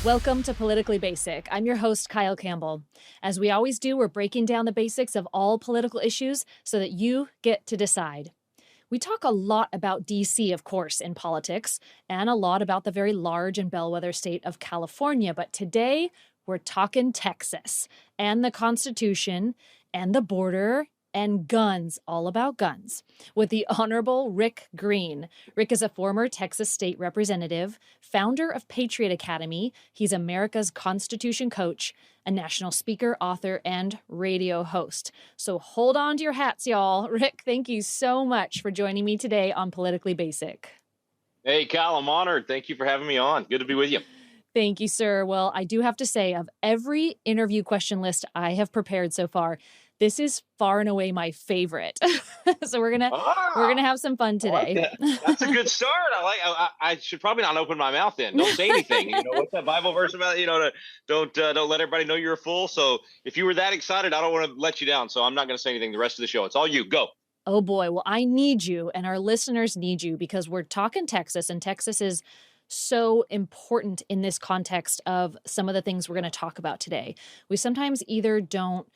Welcome to Politically Basic. I'm your host, Kyle Campbell. As we always do, we're breaking down the basics of all political issues so that you get to decide. We talk a lot about D.C., of course, in politics, and a lot about the very large and bellwether state of California. But today, we're talking Texas and the Constitution and the border and guns, all about guns, with the Honorable Rick Green. Rick is a former Texas state representative, founder of Patriot Academy. He's America's Constitution coach, a national speaker, author, and radio host. So hold on to your hats, y'all. Rick, thank you so much for joining me today on Politically Basic. Hey, Cal, I'm honored. Thank you for having me on. Good to be with you. Thank you, sir. Well, I do have to say, of every interview question list I have prepared so far, this is far and away my favorite. So we're gonna have some fun today. Like That's a good start. I should probably not open my mouth then. Don't say anything. What's that Bible verse about? Don't let everybody know you're a fool. So if you were that excited, I don't want to let you down. So I'm not going to say anything the rest of the show. It's all you. Go. Oh boy. Well, I need you, and our listeners need you, because we're talking Texas, and Texas is so important in this context of some of the things we're going to talk about today. We sometimes either don't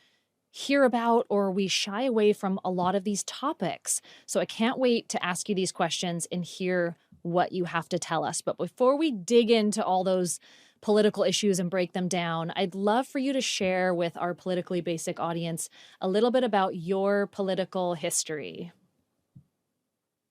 hear about or we shy away from a lot of these topics. So I can't wait to ask you these questions and hear what you have to tell us. But before we dig into all those political issues and break them down, I'd love for you to share with our Politically Basic audience a little bit about your political history.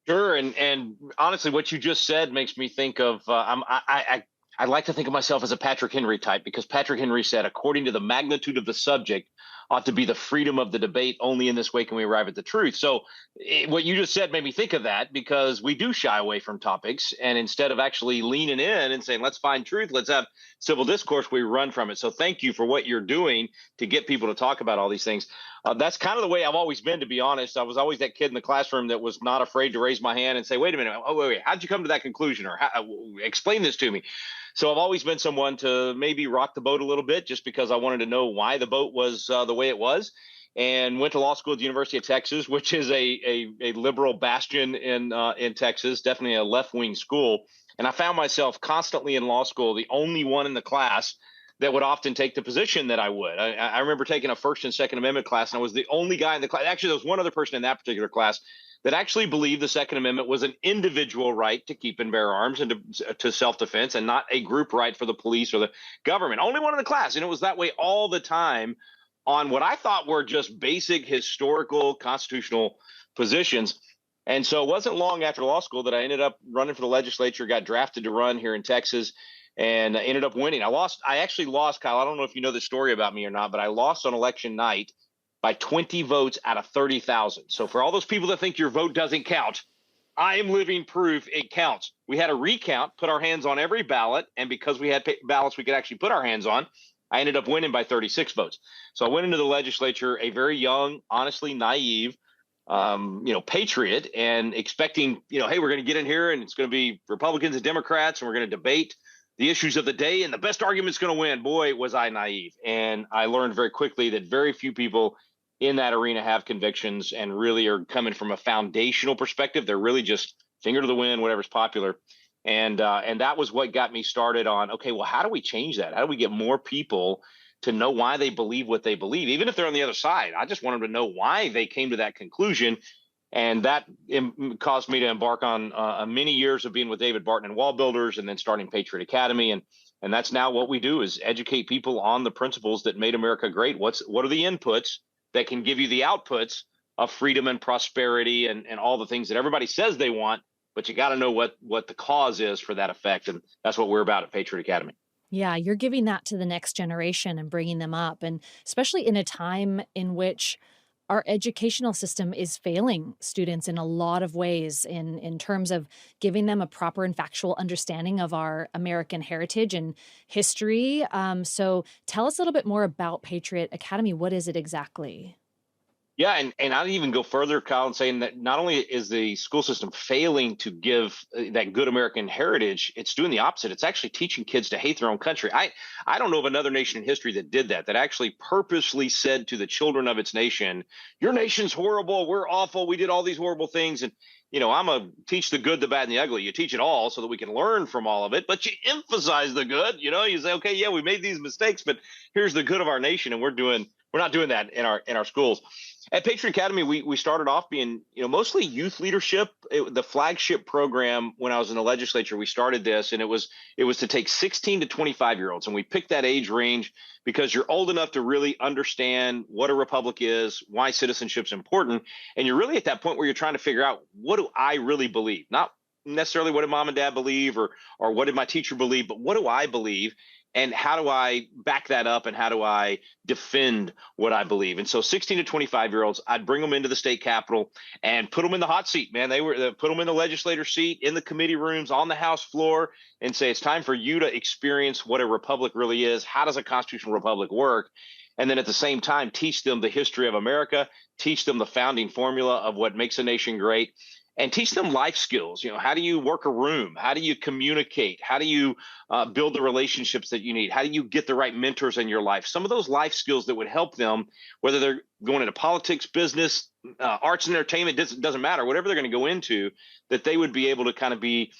Sure. And honestly, what you just said makes me think of I like to think of myself as a Patrick Henry type, because Patrick Henry said, according to the magnitude of the subject, ought to be the freedom of the debate. Only in this way can we arrive at the truth. So what you just said made me think of that, because we do shy away from topics. And instead of actually leaning in and saying, let's find truth, let's have civil discourse, we run from it. So thank you for what you're doing to get people to talk about all these things. That's kind of the way I've always been, to be honest. I was always that kid in the classroom that was not afraid to raise my hand and say, wait a minute, wait, how'd you come to that conclusion? Or explain this to me. So I've always been someone to maybe rock the boat a little bit, just because I wanted to know why the boat was the way it was, and went to law school at the University of Texas, which is a liberal bastion in Texas, definitely a left-wing school. And I found myself constantly in law school, the only one in the class that would often take the position that I would. I remember taking a First and Second Amendment class, and I was the only guy in the class. Actually, there was one other person in that particular class that actually believed the Second Amendment was an individual right to keep and bear arms and to self-defense, and not a group right for the police or the government. Only one in the class. And it was that way all the time on what I thought were just basic historical constitutional positions. And so it wasn't long after law school that I ended up running for the legislature, got drafted to run here in Texas, and ended up winning. I actually lost, Kyle. I don't know if you know the story about me or not, but I lost on election night by 20 votes out of 30,000. So for all those people that think your vote doesn't count, I am living proof it counts. We had a recount, put our hands on every ballot, and because we had ballots we could actually put our hands on, I ended up winning by 36 votes. So I went into the legislature a very young, honestly naive, patriot, and expecting, hey, we're going to get in here and it's going to be Republicans and Democrats, and we're going to debate the issues of the day, and the best argument's going to win. Boy, was I naive. And I learned very quickly that very few people in that arena have convictions and really are coming from a foundational perspective. They're really just finger to the wind, whatever's popular. And that was what got me started on, okay, well, how do we change that? How do we get more people to know why they believe what they believe, even if they're on the other side? I just want them to know why they came to that conclusion. And that caused me to embark on many years of being with David Barton and Wall Builders, and then starting Patriot Academy. And that's now what we do, is educate people on the principles that made America great. What are the inputs that can give you the outputs of freedom and prosperity and all the things that everybody says they want, but you got to know what the cause is for that effect. And that's what we're about at Patriot Academy. Yeah, you're giving that to the next generation and bringing them up, and especially in a time in which our educational system is failing students in a lot of ways in terms of giving them a proper and factual understanding of our American heritage and history. So tell us a little bit more about Patriot Academy. What is it exactly? Yeah, and I'd even go further, Kyle, in saying that not only is the school system failing to give that good American heritage, it's doing the opposite. It's actually teaching kids to hate their own country. I don't know of another nation in history that did that, that actually purposely said to the children of its nation, "Your nation's horrible. We're awful. We did all these horrible things." And I'm a teach the good, the bad, and the ugly. You teach it all so that we can learn from all of it, but you emphasize the good. You say, okay, yeah, we made these mistakes, but here's the good of our nation, and we're not doing that in our schools. At Patriot Academy, we started off being, mostly youth leadership. The flagship program when I was in the legislature, we started this, and it was to take 16 to 25-year-olds, and we picked that age range because you're old enough to really understand what a republic is, why citizenship's important, and you're really at that point where you're trying to figure out, what do I really believe? Not necessarily what did mom and dad believe, or what did my teacher believe, but what do I believe? And how do I back that up, and how do I defend what I believe? And so 16 to 25-year-olds, I'd bring them into the state capitol and put them in the hot seat, man. They put them in the legislator seat, in the committee rooms, on the House floor, and say, it's time for you to experience what a republic really is. How does a constitutional republic work? And then at the same time, teach them the history of America, teach them the founding formula of what makes a nation great, and teach them life skills. How do you work a room? How do you communicate? How do you build the relationships that you need? How do you get the right mentors in your life? Some of those life skills that would help them, whether they're going into politics, business, arts and entertainment, doesn't matter, whatever they're going to go into, that they would be able to kind of be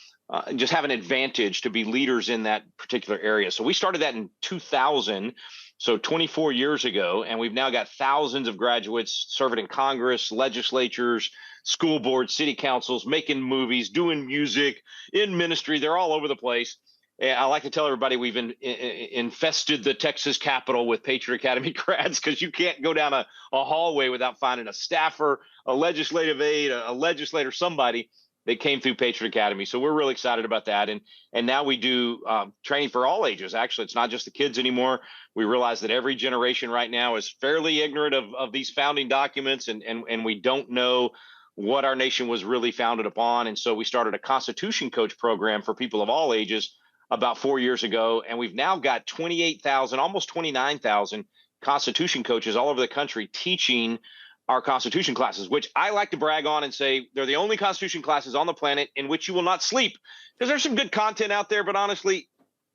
just have an advantage to be leaders in that particular area. So we started that in 2000. So 24 years ago, and we've now got thousands of graduates serving in Congress, legislatures, school boards, city councils, making movies, doing music, in ministry. They're all over the place. And I like to tell everybody we've infested the Texas Capitol with Patriot Academy grads, because you can't go down a hallway without finding a staffer, a legislative aide, a legislator, somebody that came through Patriot Academy. So we're really excited about that. And now we do training for all ages. Actually, it's not just the kids anymore. We realize that every generation right now is fairly ignorant of these founding documents, and we don't know what our nation was really founded upon. And so we started a Constitution Coach program for people of all ages about 4 years ago. And we've now got 28,000, almost 29,000 Constitution coaches all over the country teaching our Constitution classes, which I like to brag on and say they're the only Constitution classes on the planet in which you will not sleep, because there's some good content out there. But honestly,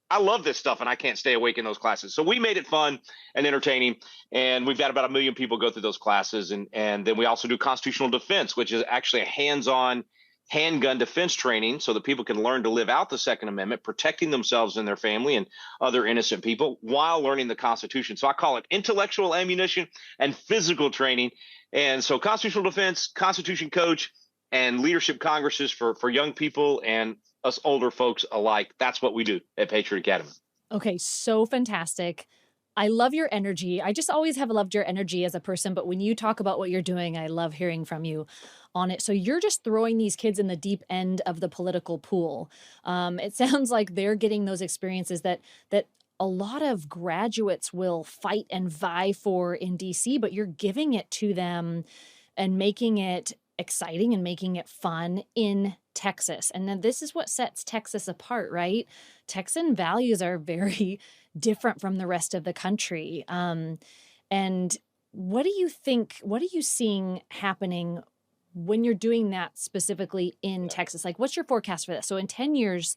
I love this stuff, and I can't stay awake in those classes. So we made it fun and entertaining, and we've got about 1 million people go through those classes. And then we also do constitutional defense, which is actually a hands-on handgun defense training so that people can learn to live out the Second Amendment, protecting themselves and their family and other innocent people while learning the Constitution. So I call it intellectual ammunition and physical training. And so constitutional defense, Constitution Coach, and leadership congresses for young people and us older folks alike. That's what we do at Patriot Academy. Okay, so fantastic. I love your energy. I just always have loved your energy as a person, but when you talk about what you're doing, I love hearing from you on it. So you're just throwing these kids in the deep end of the political pool. It sounds like they're getting those experiences that a lot of graduates will fight and vie for in DC, but you're giving it to them and making it exciting and making it fun in Texas. And then this is what sets Texas apart, right? Texan values are very different from the rest of the country. And what do you think, what are you seeing happening when you're doing that specifically in Texas? Like, what's your forecast for this? So in 10 years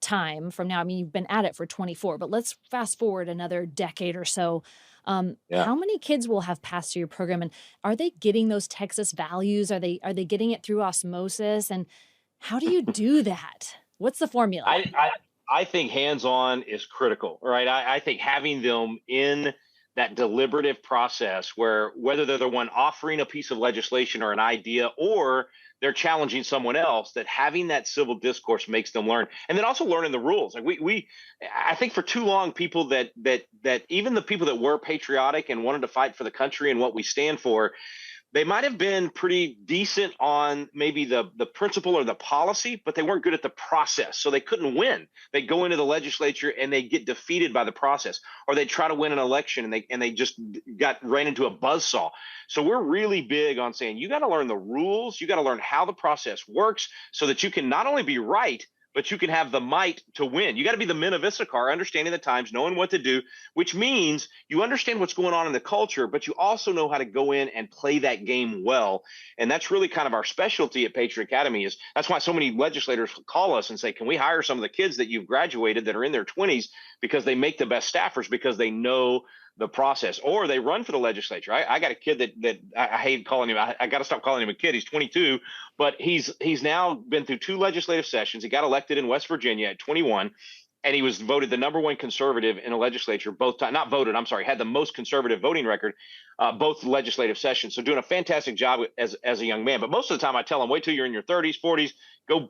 time from now, I mean, you've been at it for 24, but let's fast forward another decade or so. How many kids will have passed through your program, and are they getting those Texas values? Are they getting it through osmosis? And how do you do that? What's the formula? I think hands-on is critical, right? I think having them in that deliberative process, where whether they're the one offering a piece of legislation or an idea, or they're challenging someone else, that having that civil discourse makes them learn. And then also learning the rules. Like I think for too long, people that even the people that were patriotic and wanted to fight for the country and what we stand for, they might have been pretty decent on maybe the principle or the policy, but they weren't good at the process. So they couldn't win. They go into the legislature and they get defeated by the process, or they try to win an election and they just ran into a buzzsaw. So we're really big on saying, you got to learn the rules. You got to learn how the process works so that you can not only be right, but you can have the might to win. You got to be the men of Issachar, understanding the times, knowing what to do, which means you understand what's going on in the culture, but you also know how to go in and play that game well. And that's really kind of our specialty at Patriot Academy. Is that's why so many legislators call us and say, can we hire some of the kids that you've graduated that are in their 20s, because they make the best staffers, because they know the process, or they run for the legislature. I got a kid that I hate calling him. I got to stop calling him a kid. He's 22, but he's now been through 2 legislative sessions. He got elected in West Virginia at 21, and he was voted the #1 conservative in a legislature both times. Not voted, I'm sorry, had the most conservative voting record both legislative sessions. So doing a fantastic job as a young man. But most of the time I tell him, wait till you're in your 30s, 40s, go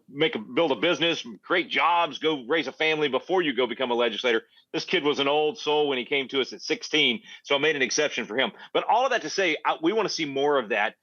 build a business, create jobs, go raise a family before you go become a legislator. This kid was an old soul when he came to us at 16, so I made an exception for him. But all of that to say, we want to see more of that.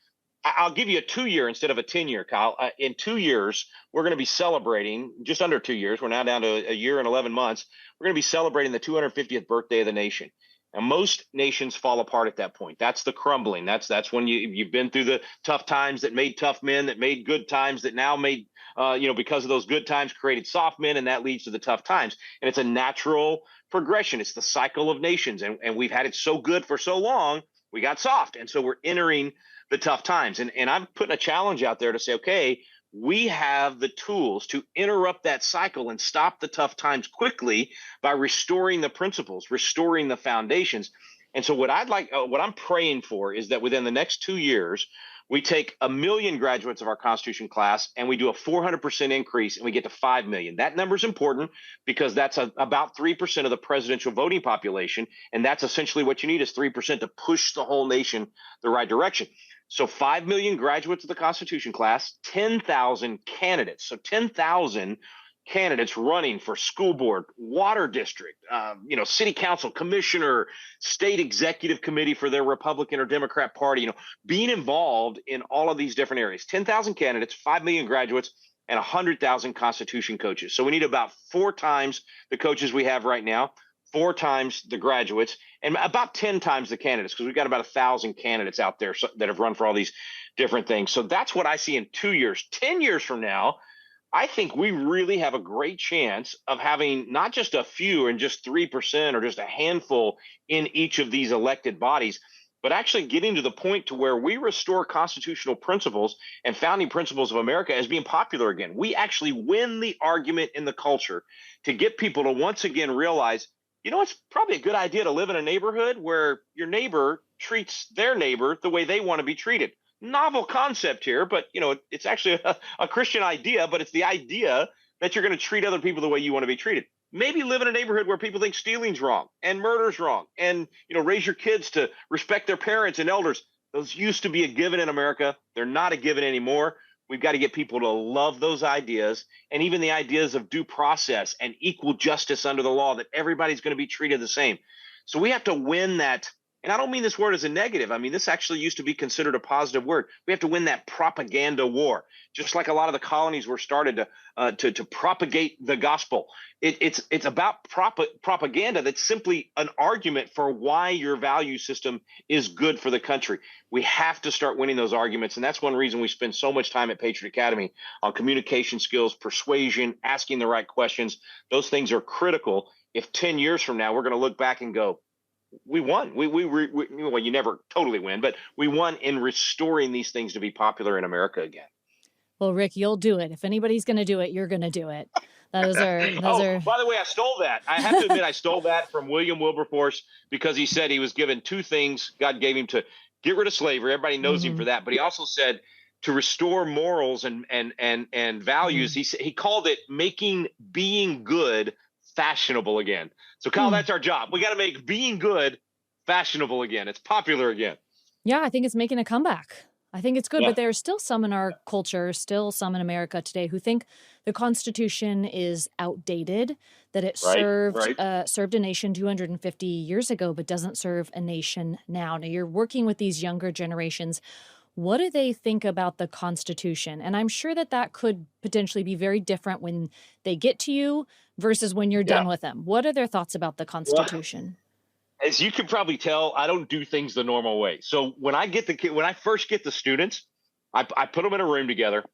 I'll give you a 2-year instead of a 10-year, Kyle. In 2 years, we're going to be celebrating, just under 2 years. We're now down to a year and 11 months. We're going to be celebrating the 250th birthday of the nation. And most nations fall apart at that point. That's the crumbling. That's when you've been through the tough times that made tough men, that made good times, that now made because of those good times created soft men, and that leads to the tough times. And it's a natural progression. It's the cycle of nations, and we've had it so good for so long, we got soft, and so we're entering the tough times. And I'm putting a challenge out there to say, okay, we have the tools to interrupt that cycle and stop the tough times quickly by restoring the principles, restoring the foundations. And so what I'm praying for is that within the next 2 years, we take 1 million graduates of our Constitution class and we do a 400% increase, and we get to 5 million. That number is important because that's about 3% of the presidential voting population. And that's essentially what you need, is 3% to push the whole nation the right direction. So 5 million graduates of the Constitution class, 10,000 candidates. So 10,000 candidates running for school board, water district, city council, commissioner, state executive committee for their Republican or Democrat party, being involved in all of these different areas. 10,000 candidates, 5 million graduates, and 100,000 Constitution coaches. So we need about 4 times the coaches we have right now, 4 times the graduates, and about 10 times the candidates, because we've got about 1,000 candidates out there that have run for all these different things. So that's what I see in 2 years. 10 years from now, I think we really have a great chance of having not just a few and just 3% or just a handful in each of these elected bodies, but actually getting to the point to where we restore constitutional principles and founding principles of America as being popular again. We actually win the argument in the culture to get people to once again realize, it's probably a good idea to live in a neighborhood where your neighbor treats their neighbor the way they want to be treated. Novel concept here, but it's actually a Christian idea, but it's the idea that you're going to treat other people the way you want to be treated. Maybe live in a neighborhood where people think stealing's wrong and murder's wrong, and raise your kids to respect their parents and elders. Those used to be a given in America. They're not a given anymore. We've got to get people to love those ideas, and even the ideas of due process and equal justice under the law, that everybody's going to be treated the same. So we have to win that. And I don't mean this word as a negative. I mean, this actually used to be considered a positive word. We have to win that propaganda war, just like a lot of the colonies were started to propagate the gospel. It's about propaganda that's simply an argument for why your value system is good for the country. We have to start winning those arguments, and that's one reason we spend so much time at Patriot Academy on communication skills, persuasion, asking the right questions. Those things are critical. If 10 years from now we're going to look back and go, we won. Well, you never totally win, but we won in restoring these things to be popular in America again. Well, Rick, you'll do it. If anybody's going to do it, you're going to do it. Those are. By the way, I stole that. I have to admit, I stole that from William Wilberforce, because he said he was given 2 things God gave him: to get rid of slavery. Everybody knows him for that, but he also said to restore morals and values. He called it making being good fashionable again. So, Kyle, that's our job. We got to make being good fashionable again. It's popular again. Yeah, I think it's making a comeback. I think it's good, but there are still some in our culture, still some in America today, who think the Constitution is outdated, that it served a nation 250 years ago, but doesn't serve a nation now. Now, you're working with these younger generations. What do they think about the Constitution? And I'm sure that could potentially be very different when they get to you versus when you're done with them. What are their thoughts about the Constitution? Well, as you can probably tell, I don't do things the normal way. So when I first get the students, I put them in a room together,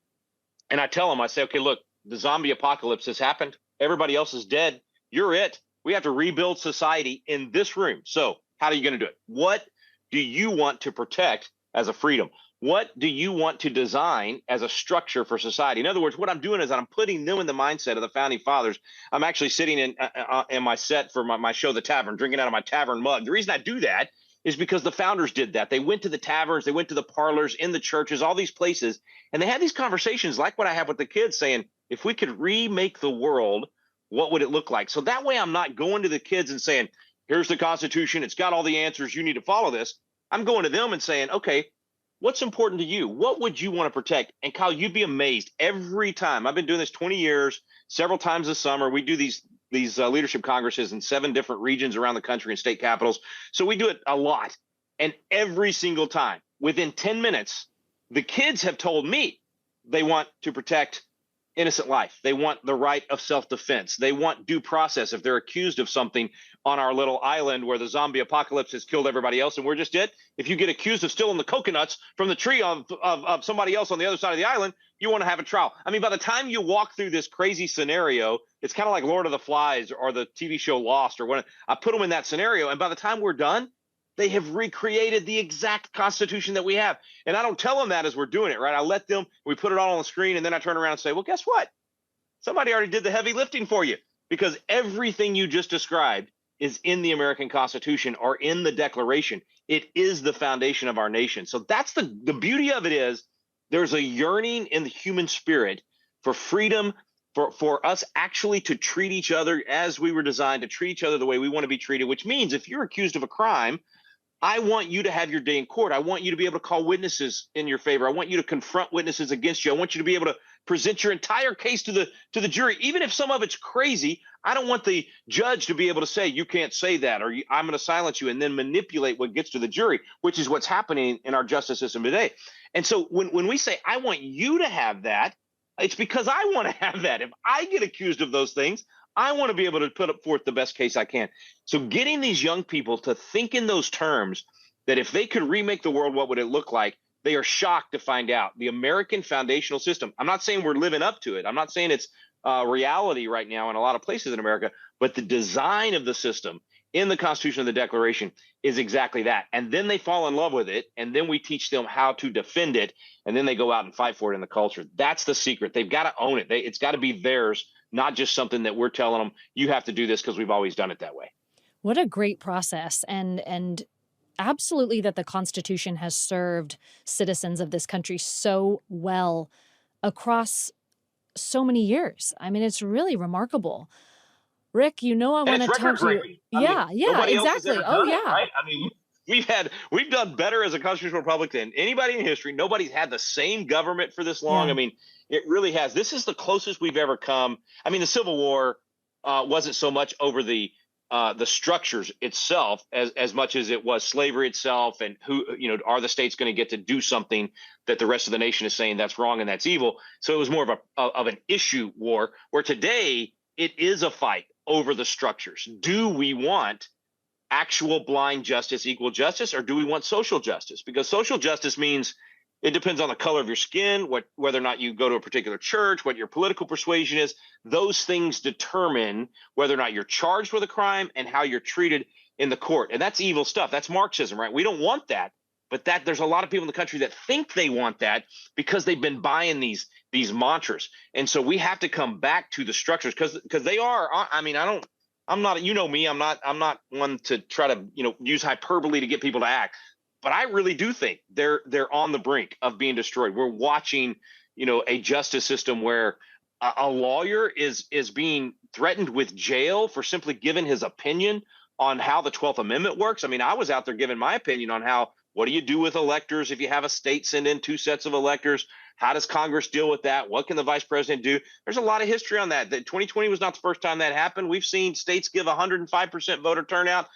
and I tell them, I say, okay, look, the zombie apocalypse has happened. Everybody else is dead. You're it. We have to rebuild society in this room. So how are you going to do it? What do you want to protect as a freedom? What do you want to design as a structure for society? In other words, what I'm doing is I'm putting them in the mindset of the founding fathers. I'm actually sitting in my set for my show, The Tavern, drinking out of my tavern mug. The reason I do that is because the founders did that. They went to the taverns, they went to the parlors, in the churches, all these places, and they had these conversations like what I have with the kids saying, if we could remake the world, what would it look like? So that way I'm not going to the kids and saying, here's the Constitution, it's got all the answers, you need to follow this. I'm going to them and saying, okay, what's important to you? What would you want to protect? And Kyle, you'd be amazed every time. I've been doing this 20 years, several times this summer. We do these leadership congresses in 7 different regions around the country and state capitals. So we do it a lot. And every single time, within 10 minutes, the kids have told me they want to protect innocent life. They want the right of self-defense. They want due process if they're accused of something on our little island where the zombie apocalypse has killed everybody else and we're just dead. If you get accused of stealing the coconuts from the tree of somebody else on the other side of the island, you want to have a trial. I mean, by the time you walk through this crazy scenario, it's kind of like Lord of the Flies or the TV show Lost, or when I put them in that scenario. And by the time we're done, they have recreated the exact Constitution that we have. And I don't tell them that as we're doing it, right? I let them, we put it all on the screen, and then I turn around and say, well, guess what? Somebody already did the heavy lifting for you, because everything you just described is in the American Constitution or in the Declaration. It is the foundation of our nation. So that's the beauty of it is there's a yearning in the human spirit for freedom, for us actually to treat each other as we were designed to treat each other the way we want to be treated, which means if you're accused of a crime, I want you to have your day in court. I want you to be able to call witnesses in your favor. I want you to confront witnesses against you. I want you to be able to present your entire case to the jury. Even if some of it's crazy, I don't want the judge to be able to say, you can't say that, or I'm going to silence you, and then manipulate what gets to the jury, which is what's happening in our justice system today. And so when we say, I want you to have that, it's because I want to have that. If I get accused of those things, I want to be able to put forth the best case I can. So getting these young people to think in those terms, that if they could remake the world, what would it look like? They are shocked to find out the American foundational system. I'm not saying we're living up to it. I'm not saying it's reality right now in a lot of places in America, but the design of the system in the Constitution and the Declaration is exactly that. And then they fall in love with it, and then we teach them how to defend it, and then they go out and fight for it in the culture. That's the secret. They've got to own it. It's got to be theirs, not just something that we're telling them, you have to do this because we've always done it that way. What a great process. And absolutely that the Constitution has served citizens of this country so well across so many years. I mean, it's really remarkable. Rick, I want to talk to you. Yeah, exactly. Oh, yeah. It, right? I mean, we've done better as a constitutional republic than anybody in history. Nobody's had the same government for this long. Yeah. I mean, it really has. This is the closest we've ever come. I mean, the Civil War wasn't so much over the structures itself as much as it was slavery itself, and who, are the states going to get to do something that the rest of the nation is saying that's wrong and that's evil. So it was more of an issue war, where today it is a fight over the structures. Do we want actual blind justice, equal justice, or do we want social justice? Because social justice means it depends on the color of your skin, whether or not you go to a particular church, what your political persuasion is. Those things determine whether or not you're charged with a crime and how you're treated in the court. And that's evil stuff. That's Marxism, right? We don't want that. But there's a lot of people in the country that think they want that because they've been buying these mantras. And so we have to come back to the structures because they are. I mean, I'm not. You know me. I'm not one to try to use hyperbole to get people to act. But I really do think they're on the brink of being destroyed. We're watching, a justice system where a lawyer is being threatened with jail for simply giving his opinion on how the 12th Amendment works. I mean, I was out there giving my opinion on what do you do with electors if you have a state send in 2 sets of electors? How does Congress deal with that? What can the vice president do? There's a lot of history on that. 2020 was not the first time that happened. We've seen states give 105% voter turnout.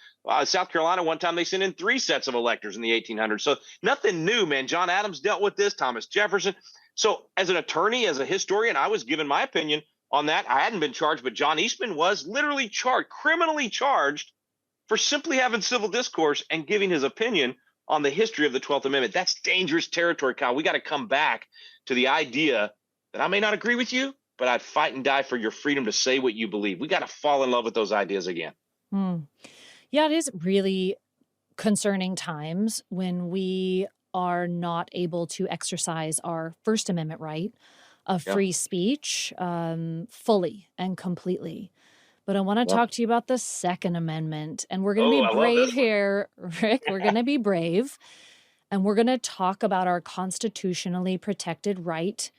South Carolina, one time they sent in 3 sets of electors in the 1800s. So nothing new, man. John Adams dealt with this, Thomas Jefferson. So as an attorney, as a historian, I was giving my opinion on that. I hadn't been charged, but John Eastman was literally criminally charged for simply having civil discourse and giving his opinion on the history of the 12th Amendment. That's dangerous territory, Kyle. We got to come back to the idea that I may not agree with you, but I'd fight and die for your freedom to say what you believe. We got to fall in love with those ideas again. Yeah, it is really concerning times when we are not able to exercise our First Amendment right of free speech fully and completely. But I want to talk to you about the Second Amendment, and we're going to be brave here, Rick. We're going to be brave, and we're going to talk about our constitutionally protected right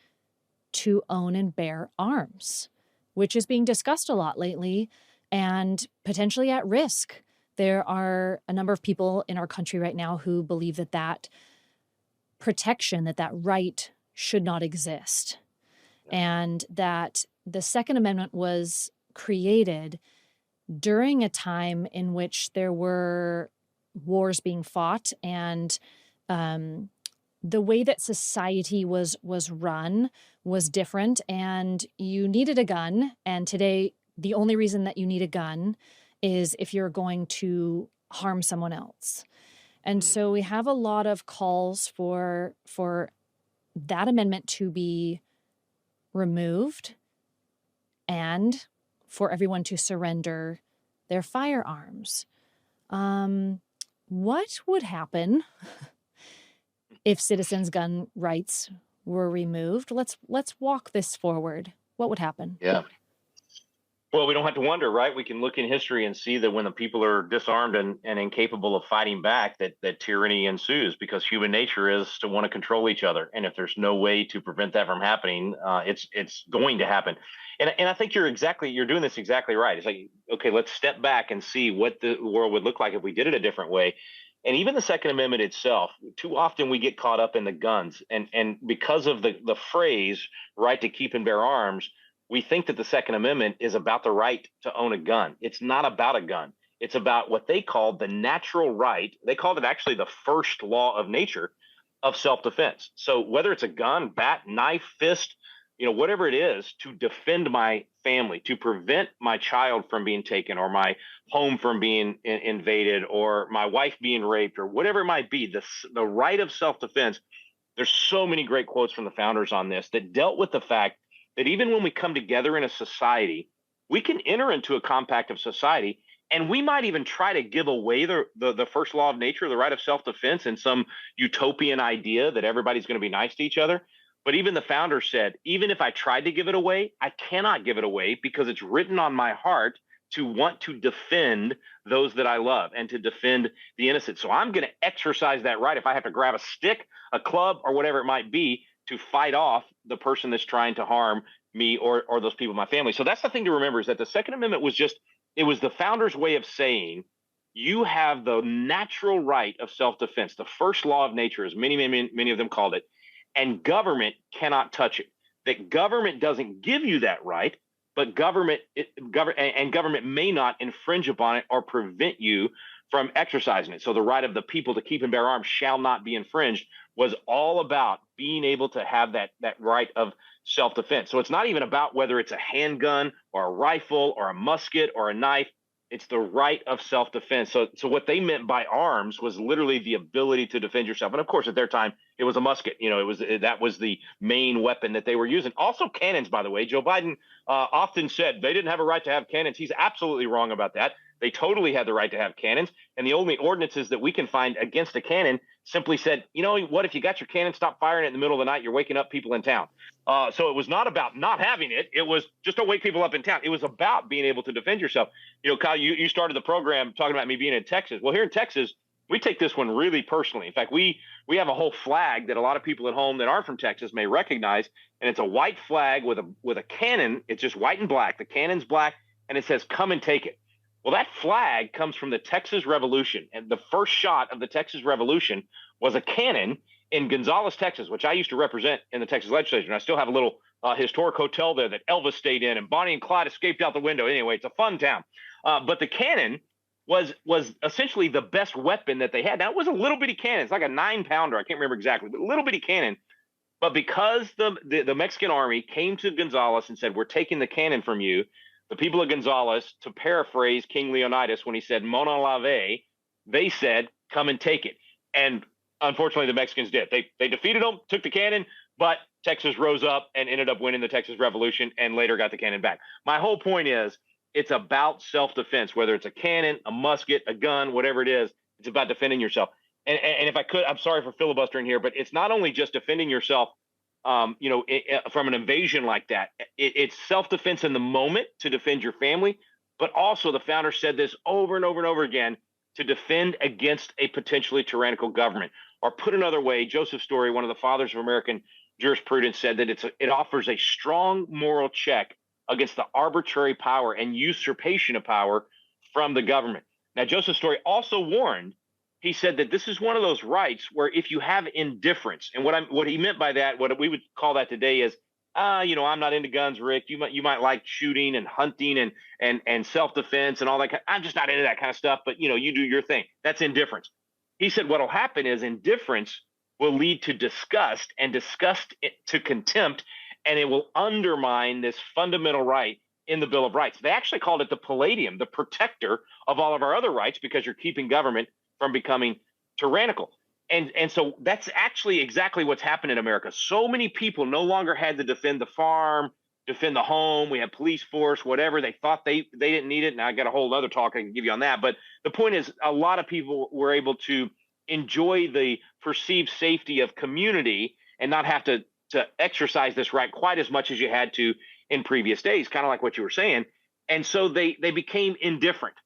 to own and bear arms, which is being discussed a lot lately and potentially at risk. There are a number of people in our country right now who believe that that protection, that right should not exist, and that the Second Amendment was created during a time in which there were wars being fought, and the way that society was run was different, and you needed a gun. And today, the only reason that you need a gun is if you're going to harm someone else. And so we have a lot of calls for that amendment to be removed and for everyone to surrender their firearms. What would happen if citizens' gun rights were removed? Let's walk this forward. What would happen? Yeah. Well, we don't have to wonder, right? We can look in history and see that when the people are disarmed and incapable of fighting back, that tyranny ensues, because human nature is to want to control each other. And if there's no way to prevent that from happening, it's going to happen. And I think you're doing this exactly right. It's like, okay, let's step back and see what the world would look like if we did it a different way. And even the Second Amendment itself, too often we get caught up in the guns. And because of the phrase right to keep and bear arms, we think that the Second Amendment is about the right to own a gun. It's not about a gun. It's about what they called the natural right. They called it actually the first law of nature of self-defense. So whether it's a gun, bat, knife, fist, whatever it is, to defend my family, to prevent my child from being taken, or my home from being invaded, or my wife being raped, or whatever it might be, the right of self-defense. There's so many great quotes from the founders on this that dealt with the fact that even when we come together in a society, we can enter into a compact of society, and we might even try to give away the first law of nature, the right of self-defense, in some utopian idea that everybody's going to be nice to each other. But even the founders said, even if I tried to give it away, I cannot give it away, because it's written on my heart to want to defend those that I love and to defend the innocent. So I'm going to exercise that right if I have to grab a stick, a club, or whatever it might be, to fight off the person that's trying to harm me or those people in my family. So that's the thing to remember, is that the Second Amendment was the founders' way of saying you have the natural right of self-defense, the first law of nature, as many of them called it, and government cannot touch it. That government doesn't give you that right, but government may not infringe upon it or prevent you from exercising it. So the right of the people to keep and bear arms shall not be infringed was all about being able to have that right of self-defense. So it's not even about whether it's a handgun or a rifle or a musket or a knife. It's the right of self-defense. So what they meant by arms was literally the ability to defend yourself. And of course, at their time, it was a musket. That was the main weapon that they were using. Also cannons, by the way. Joe Biden often said they didn't have a right to have cannons. He's absolutely wrong about that. They totally had the right to have cannons. And the only ordinances that we can find against a cannon simply said, what, if you got your cannon, stop firing it in the middle of the night, you're waking up people in town. So it was not about not having it. It was just to wake people up in town. It was about being able to defend yourself. Kyle, you started the program talking about me being in Texas. Well, here in Texas, we take this one really personally. In fact, we have a whole flag that a lot of people at home that aren't from Texas may recognize. And it's a white flag with a cannon. It's just white and black. The cannon's black, and it says, "Come and take it." Well, that flag comes from the Texas Revolution. And the first shot of the Texas Revolution was a cannon in Gonzales, Texas, which I used to represent in the Texas legislature. And I still have a little historic hotel there that Elvis stayed in, and Bonnie and Clyde escaped out the window. Anyway, it's a fun town. But the cannon was essentially the best weapon that they had. Now, it was a little bitty cannon. It's like a 9-pounder. I can't remember exactly, but a little bitty cannon. But because the Mexican army came to Gonzales and said, "We're taking the cannon from you," the people of Gonzales, to paraphrase King Leonidas when he said "Mona lave," they said, "Come and take it." And unfortunately, the Mexicans did. They defeated them, took the cannon, but Texas rose up and ended up winning the Texas Revolution and later got the cannon back. My whole point is it's about self-defense, whether it's a cannon, a musket, a gun, whatever it is. It's about defending yourself. And if I could, I'm sorry for filibustering here, but it's not only just defending yourself, from an invasion like that. It's self-defense in the moment to defend your family, but also the founder said this over and over and over again, to defend against a potentially tyrannical government. Or put another way, Joseph Story, one of the fathers of American jurisprudence, said that it offers a strong moral check against the arbitrary power and usurpation of power from the government. Now, Joseph Story also warned. He said that this is one of those rights where if you have indifference, and what he meant by that, what we would call that today is, I'm not into guns, Rick. You might like shooting and hunting and self-defense and all that. I'm just not into that kind of stuff. But you do your thing. That's indifference. He said what'll happen is indifference will lead to disgust, and disgust to contempt, and it will undermine this fundamental right in the Bill of Rights. They actually called it the Palladium, the protector of all of our other rights, because you're keeping government from becoming tyrannical. And so that's actually exactly what's happened in America. So many people no longer had to defend the farm, defend the home. We have police force, whatever. They thought they didn't need it. Now I got a whole other talk I can give you on that. But the point is, a lot of people were able to enjoy the perceived safety of community and not have to exercise this right quite as much as you had to in previous days, kind of like what you were saying. And so they became indifferent.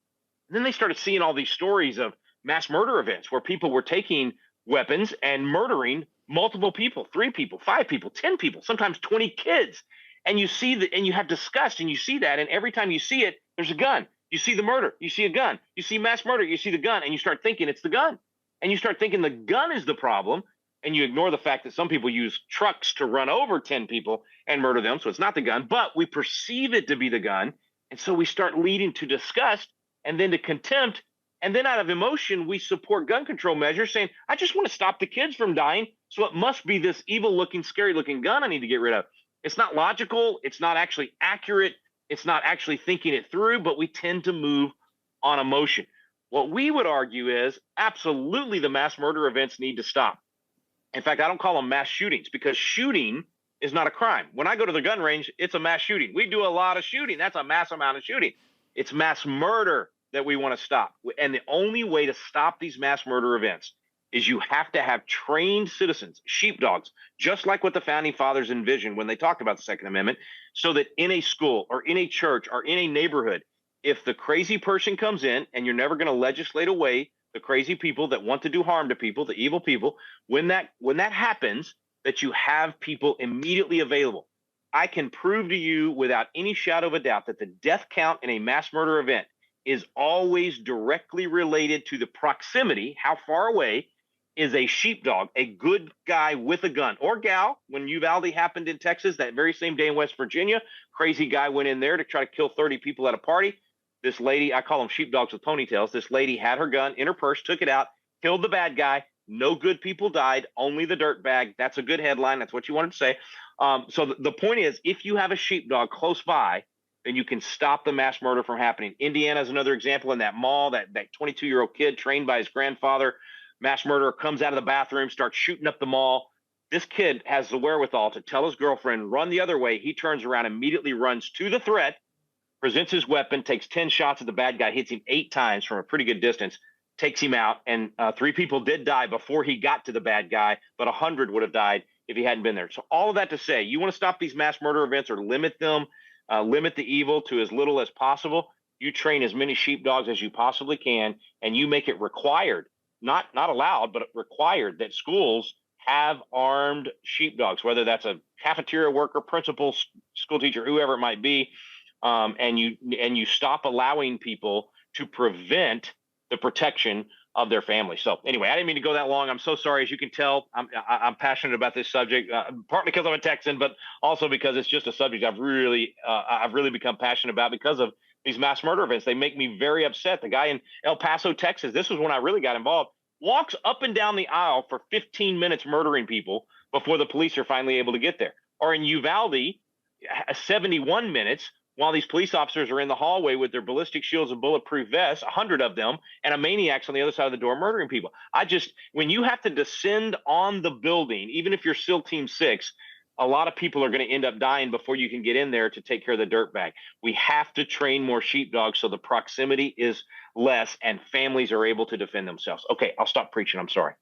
And then they started seeing all these stories of mass murder events where people were taking weapons and murdering multiple people, 3 people, 5 people, 10 people, sometimes 20 kids. And you see that, and you have disgust, and you see that, and every time you see it, there's a gun. You see the murder, you see a gun, you see mass murder, you see the gun, and you start thinking it's the gun. And you start thinking the gun is the problem, and you ignore the fact that some people use trucks to run over 10 people and murder them, so it's not the gun, but we perceive it to be the gun, and so we start leading to disgust and then to contempt. And then out of emotion, we support gun control measures saying, I just want to stop the kids from dying. So it must be this evil looking, scary looking gun I need to get rid of. It's not logical. It's not actually accurate. It's not actually thinking it through, but we tend to move on emotion. What we would argue is absolutely the mass murder events need to stop. In fact, I don't call them mass shootings because shooting is not a crime. When I go to the gun range, it's a mass shooting. We do a lot of shooting. That's a mass amount of shooting. It's mass murder that we want to stop. And the only way to stop these mass murder events is you have to have trained citizens, sheepdogs, just like what the founding fathers envisioned when they talked about the Second Amendment, so that in a school or in a church or in a neighborhood, if the crazy person comes in, and you're never going to legislate away the crazy people that want to do harm to people, the evil people, when that happens, that you have people immediately available. I can prove to you without any shadow of a doubt that the death count in a mass murder event is always directly related to the proximity, how far away is a sheepdog, a good guy with a gun, or gal. When Uvalde happened in Texas, that very same day in West Virginia, crazy guy went in there to try to kill 30 people at a party. This lady, I call them sheepdogs with ponytails, this lady had her gun in her purse, took it out, killed the bad guy. No good people died, only the dirtbag. That's a good headline. That's what you wanted to say. So the point is, if you have a sheepdog close by, then you can stop the mass murder from happening. Indiana is another example. In that mall, that 22-year-old kid trained by his grandfather, mass murderer, comes out of the bathroom, starts shooting up the mall. This kid has the wherewithal to tell his girlfriend, run the other way. He turns around, immediately runs to the threat, presents his weapon, takes 10 shots at the bad guy, hits him 8 times from a pretty good distance, takes him out. And 3 people did die before he got to the bad guy, but 100 would have died if he hadn't been there. So all of that to say, you want to stop these mass murder events or limit them, limit the evil to as little as possible. You train as many sheepdogs as you possibly can, and you make it required, not allowed, but required, that schools have armed sheepdogs, whether that's a cafeteria worker, principal, school teacher, whoever it might be, and you stop allowing people to prevent the protection of their family. So anyway, I didn't mean to go that long. I'm so sorry. As you can tell, I'm passionate about this subject, partly because I'm a Texan, but also because it's just a subject I've really become passionate about because of these mass murder events. They make me very upset. The guy in El Paso, Texas, this was when I really got involved, walks up and down the aisle for 15 minutes murdering people before the police are finally able to get there. Or in Uvalde, 71 minutes while these police officers are in the hallway with their ballistic shields and bulletproof vests, 100 of them, and a maniac's on the other side of the door murdering people. When you have to descend on the building, even if you're SEAL Team 6, a lot of people are going to end up dying before you can get in there to take care of the dirt bag. We have to train more sheepdogs so the proximity is less and families are able to defend themselves. Okay, I'll stop preaching. I'm sorry.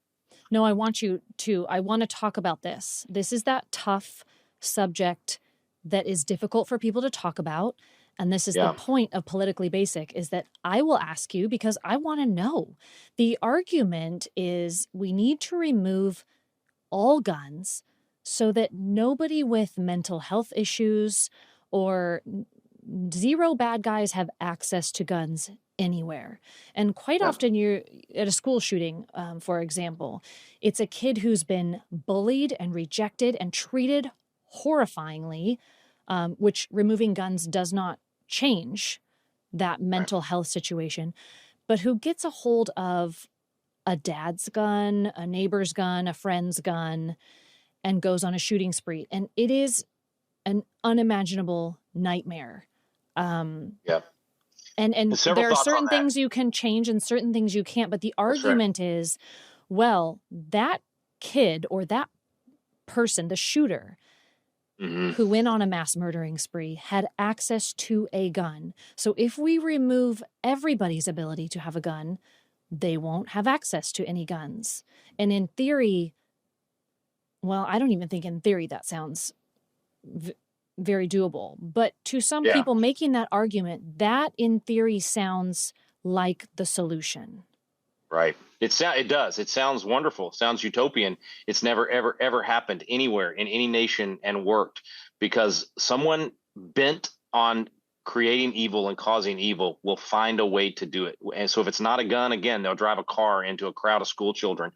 No, I want to talk about this. This is that tough subject that is difficult for people to talk about. And this is the point of Politically Basic, is that I will ask you because I want to know. The argument is we need to remove all guns so that nobody with mental health issues or zero bad guys have access to guns anywhere. And quite often you're at a school shooting, for example, it's a kid who's been bullied and rejected and treated horrifyingly, which removing guns does not change that mental health situation, but who gets a hold of a dad's gun, a neighbor's gun, a friend's gun, and goes on a shooting spree. And it is an unimaginable nightmare. And there are certain things you can change and certain things you can't. But the argument is, well, that kid or that person, the shooter, who went on a mass murdering spree, had access to a gun. So if we remove everybody's ability to have a gun, they won't have access to any guns. And in theory, well, I don't even think in theory that sounds very doable. But to some people making that argument, that in theory sounds like the solution. Right. It does. It sounds wonderful. It sounds utopian. It's never, ever, ever happened anywhere in any nation and worked because someone bent on creating evil and causing evil will find a way to do it. And so if it's not a gun, again, they'll drive a car into a crowd of school children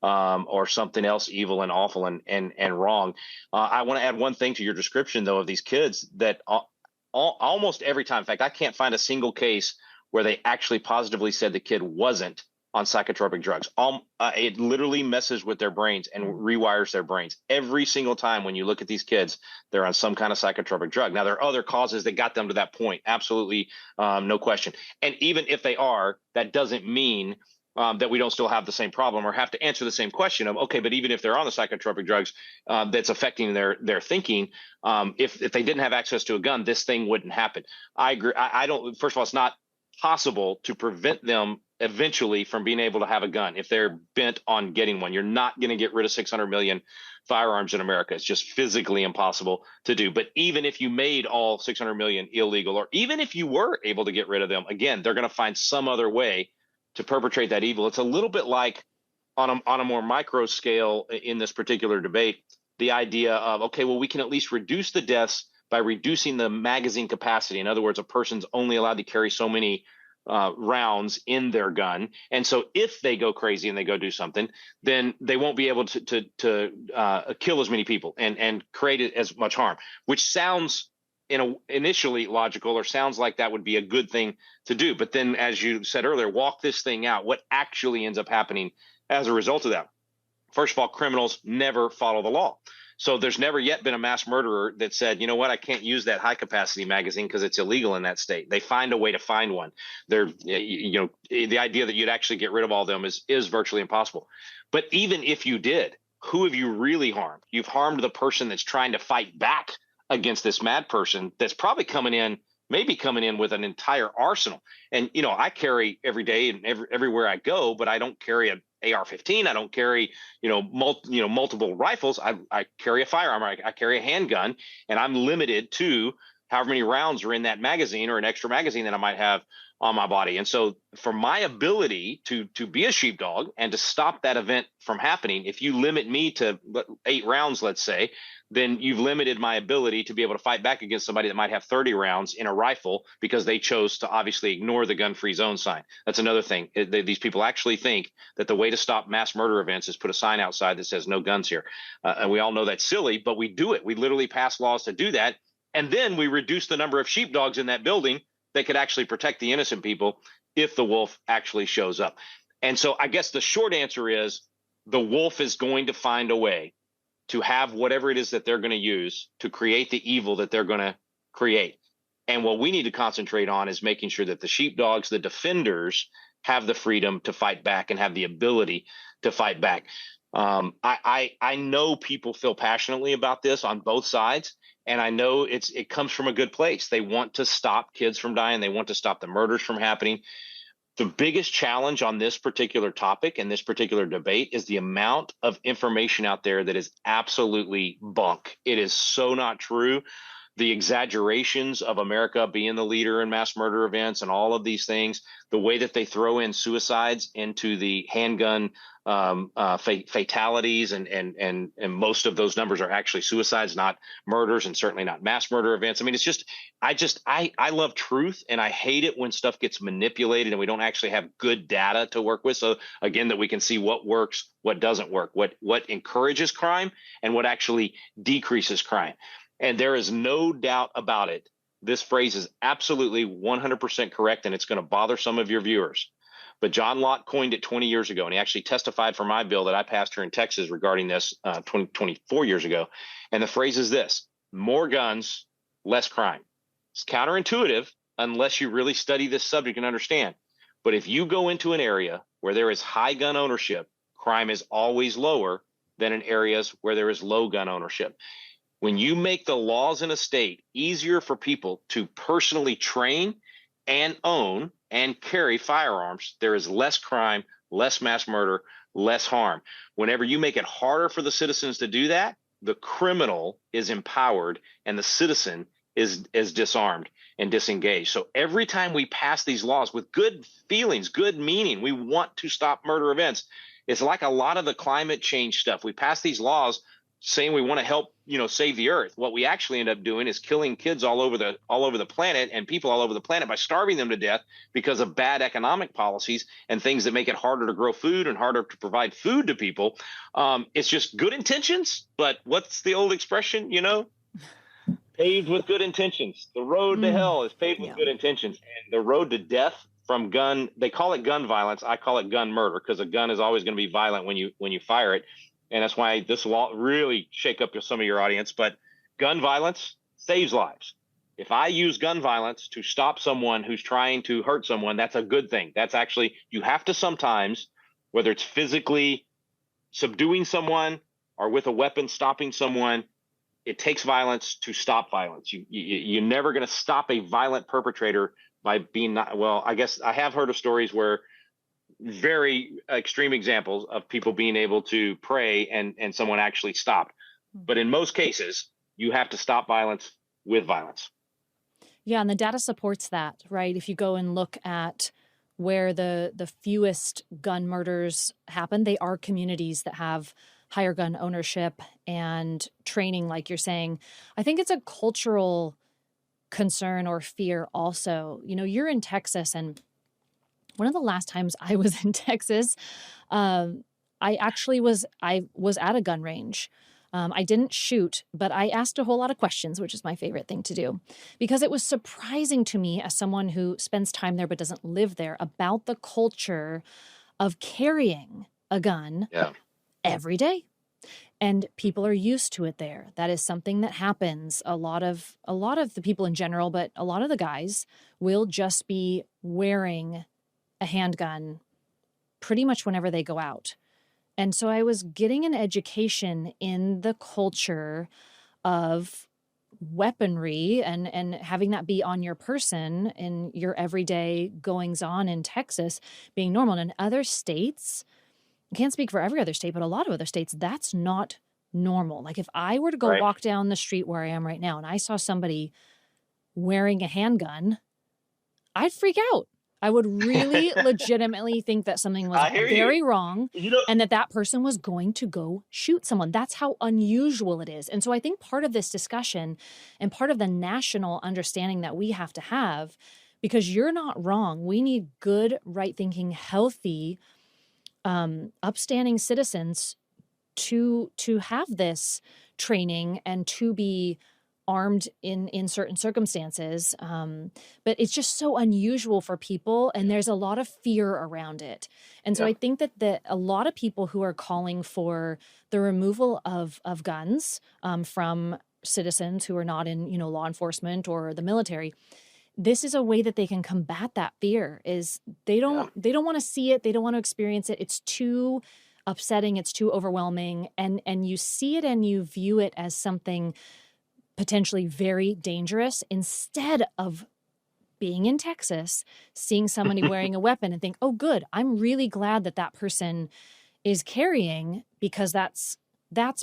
or something else evil and awful and wrong. I want to add one thing to your description, though, of these kids that almost every time, in fact, I can't find a single case where they actually positively said the kid wasn't on psychotropic drugs. It literally messes with their brains and rewires their brains. Every single time when you look at these kids, they're on some kind of psychotropic drug. Now, there are other causes that got them to that point. Absolutely, no question. And even if they are, that doesn't mean that we don't still have the same problem or have to answer the same question of, okay, but even if they're on the psychotropic drugs that's affecting their thinking, if they didn't have access to a gun, this thing wouldn't happen. I agree. I don't, first of all, it's not possible to prevent them eventually from being able to have a gun if they're bent on getting one. You're not going to get rid of 600 million firearms in America. It's just physically impossible to do. But even if you made all 600 million illegal, or even if you were able to get rid of them, again, they're going to find some other way to perpetrate that evil. It's a little bit like on a more micro scale in this particular debate, the idea of, okay, well, we can at least reduce the deaths by reducing the magazine capacity. In other words, a person's only allowed to carry so many rounds in their gun. And so if they go crazy and they go do something, then they won't be able to kill as many people and create as much harm, which sounds initially logical or sounds like that would be a good thing to do. But then, as you said earlier, walk this thing out. What actually ends up happening as a result of that? First of all, criminals never follow the law. So there's never yet been a mass murderer that said, you know what, I can't use that high capacity magazine because it's illegal in that state. They find a way to find one. The idea that you'd actually get rid of all of them is virtually impossible. But even if you did, who have you really harmed? You've harmed the person that's trying to fight back against this mad person that's probably maybe coming in with an entire arsenal. And, I carry every day and everywhere I go, but I don't carry an AR-15. I don't carry, multiple rifles. I carry a firearm. I carry a handgun, and I'm limited to however many rounds are in that magazine or an extra magazine that I might have on my body. And so for my ability to be a sheepdog and to stop that event from happening, if you limit me to 8 rounds, let's say, then you've limited my ability to be able to fight back against somebody that might have 30 rounds in a rifle because they chose to obviously ignore the gun-free zone sign. That's another thing. These people actually think that the way to stop mass murder events is put a sign outside that says no guns here. And we all know that's silly, but we do it. We literally pass laws to do that. And then we reduce the number of sheepdogs in that building that could actually protect the innocent people if the wolf actually shows up. And so I guess the short answer is the wolf is going to find a way to have whatever it is that they're going to use to create the evil that they're going to create. And what we need to concentrate on is making sure that the sheepdogs, the defenders, have the freedom to fight back and have the ability to fight back. I know people feel passionately about this on both sides, and I know it comes from a good place. They want to stop kids from dying. They want to stop the murders from happening. The biggest challenge on this particular topic and this particular debate is the amount of information out there that is absolutely bunk. It is so not true. The exaggerations of America being the leader in mass murder events and all of these things, the way that they throw in suicides into the handgun fatalities, and most of those numbers are actually suicides, not murders, and certainly not mass murder events. I mean, it's just I love truth, and I hate it when stuff gets manipulated and we don't actually have good data to work with. So again, that we can see what works, what doesn't work, what encourages crime, and what actually decreases crime. And there is no doubt about it. This phrase is absolutely 100% correct, and it's going to bother some of your viewers. But John Locke coined it 20 years ago, and he actually testified for my bill that I passed here in Texas regarding this 24 years ago. And the phrase is this: more guns, less crime. It's counterintuitive unless you really study this subject and understand. But if you go into an area where there is high gun ownership, crime is always lower than in areas where there is low gun ownership. When you make the laws in a state easier for people to personally train and own and carry firearms, there is less crime, less mass murder, less harm. Whenever you make it harder for the citizens to do that, the criminal is empowered and the citizen is disarmed and disengaged. So every time we pass these laws with good feelings, good meaning, we want to stop murder events. It's like a lot of the climate change stuff. We pass these laws saying we want to help, save the earth. What we actually end up doing is killing kids all over the planet and people all over the planet by starving them to death because of bad economic policies and things that make it harder to grow food and harder to provide food to people. It's just good intentions, but what's the old expression, paved with good intentions. The road to hell is paved with good intentions, and the road to death from gun, they call it gun violence. I call it gun murder, because a gun is always going to be violent when you fire it. And that's why this will really shake up some of your audience. But gun violence saves lives. If I use gun violence to stop someone who's trying to hurt someone, that's a good thing. That's actually, you have to sometimes, whether it's physically subduing someone or with a weapon stopping someone, it takes violence to stop violence. You're never going to stop a violent perpetrator by being not, well, I guess I have heard of stories where very extreme examples of people being able to pray and someone actually stopped. But in most cases, you have to stop violence with violence. Yeah, and the data supports that, right? If you go and look at where the fewest gun murders happen, they are communities that have higher gun ownership and training, like you're saying. I think it's a cultural concern or fear also. You're in Texas, and one of the last times I was in Texas, I was at a gun range. I didn't shoot, but I asked a whole lot of questions, which is my favorite thing to do, because it was surprising to me as someone who spends time there but doesn't live there about the culture of carrying a gun every day. And people are used to it there. That is something that happens. A lot of the people in general, but a lot of the guys will just be wearing a handgun pretty much whenever they go out. And so I was getting an education in the culture of weaponry and having that be on your person in your everyday goings on in Texas being normal. And in other states, I can't speak for every other state, but a lot of other states, that's not normal. Like if I were to go walk down the street where I am right now and I saw somebody wearing a handgun, I'd freak out. I would really legitimately think that something was very wrong and that person was going to go shoot someone. That's how unusual it is. And so I think part of this discussion and part of the national understanding that we have to have, because you're not wrong, we need good, right-thinking, healthy, upstanding citizens to have this training and to be armed in certain circumstances. But it's just so unusual for people, and there's a lot of fear around it. And so I think that a lot of people who are calling for the removal of guns from citizens who are not in, law enforcement or the military, this is a way that they can combat that fear. Is they don't want to see it, they don't want to experience it. It's too upsetting, it's too overwhelming, and you see it and you view it as something potentially very dangerous instead of being in Texas, seeing somebody wearing a weapon and think, oh, good, I'm really glad that that person is carrying, because that's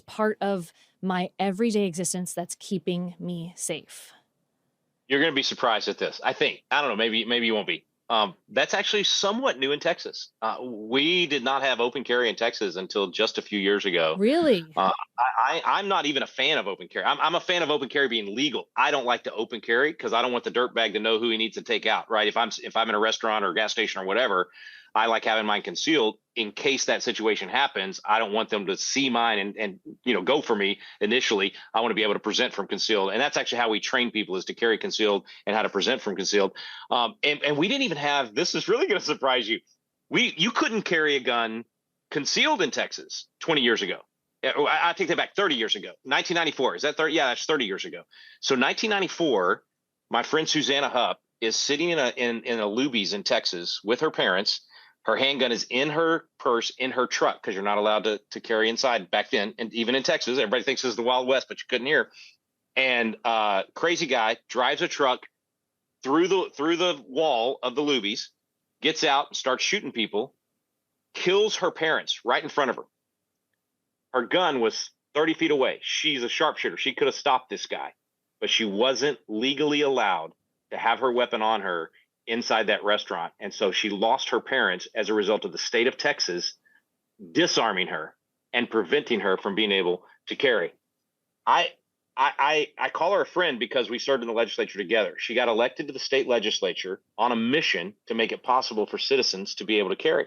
part of my everyday existence that's keeping me safe. You're going to be surprised at this. I think. I don't know. Maybe you won't be. That's actually somewhat new in Texas. We did not have open carry in Texas until just a few years ago. Really? I'm not even a fan of open carry. I'm a fan of open carry being legal. I don't like to open carry because I don't want the dirtbag to know who he needs to take out. Right? If I'm in a restaurant or a gas station or whatever, I like having mine concealed in case that situation happens. I don't want them to see mine and go for me initially. I want to be able to present from concealed, and that's actually how we train people, is to carry concealed and how to present from concealed. And we didn't even have. This is really going to surprise you. You couldn't carry a gun concealed in Texas 20 years ago. I take that back. 30 years ago. 1994. Is that 30? Yeah, that's 30 years ago. So 1994, my friend Susanna Hupp is sitting in a Luby's in Texas with her parents. Her handgun is in her purse in her truck, because you're not allowed to carry inside back then. And even in Texas, everybody thinks this is the Wild West, but you couldn't hear. And crazy guy drives a truck through the wall of the Luby's, gets out and starts shooting people, kills her parents right in front of her. Her gun was 30 feet away. She's a sharpshooter. She could have stopped this guy, but she wasn't legally allowed to have her weapon on her inside that restaurant. And so she lost her parents as a result of the state of Texas disarming her and preventing her from being able to carry. I call her a friend because we served in the legislature together. She got elected to the state legislature on a mission to make it possible for citizens to be able to carry.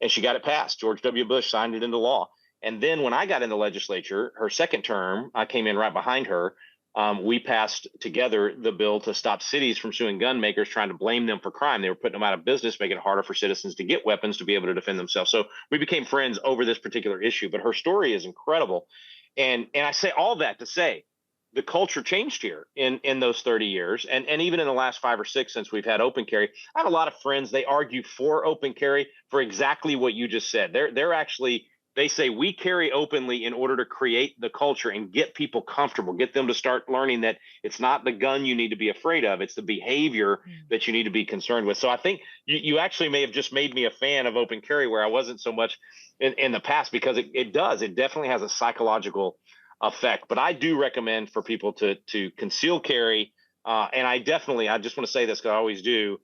And she got it passed. George W. Bush signed it into law. And then when I got in the legislature, her second term, I came in right behind her. We passed together the bill to stop cities from suing gun makers, trying to blame them for crime. They were putting them out of business, making it harder for citizens to get weapons to be able to defend themselves. So we became friends over this particular issue. But her story is incredible. And I say all that to say the culture changed here in those 30 years. And even in the last 5 or 6 since we've had open carry. I have a lot of friends, they argue for open carry for exactly what you just said. They're actually, they say we carry openly in order to create the culture and get people comfortable, get them to start learning that it's not the gun you need to be afraid of. It's the behavior that you need to be concerned with. So I think you actually may have just made me a fan of open carry, where I wasn't so much in the past, because it definitely has a psychological effect. But I do recommend for people to conceal carry. And I just want to say this, because I always do.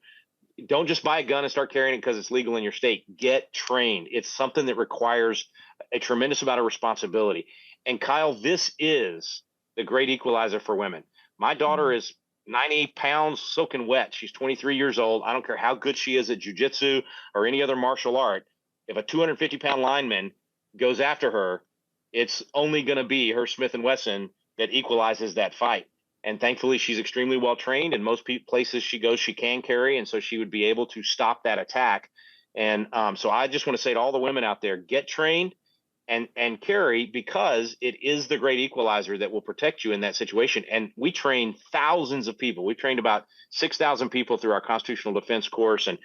Don't just buy a gun and start carrying it because it's legal in your state. Get trained. It's something that requires a tremendous amount of responsibility. And Kyle, this is the great equalizer for women. My daughter is 90 pounds soaking wet. She's 23 years old. I don't care how good she is at jujitsu or any other martial art. If a 250-pound lineman goes after her, it's only going to be her Smith & Wesson that equalizes that fight. And thankfully, she's extremely well trained. In most places she goes, she can carry. And so she would be able to stop that attack. And so I just want to say to all the women out there, get trained and carry, because it is the great equalizer that will protect you in that situation. And we train thousands of people. We've trained about 6,000 people through our constitutional defense course, and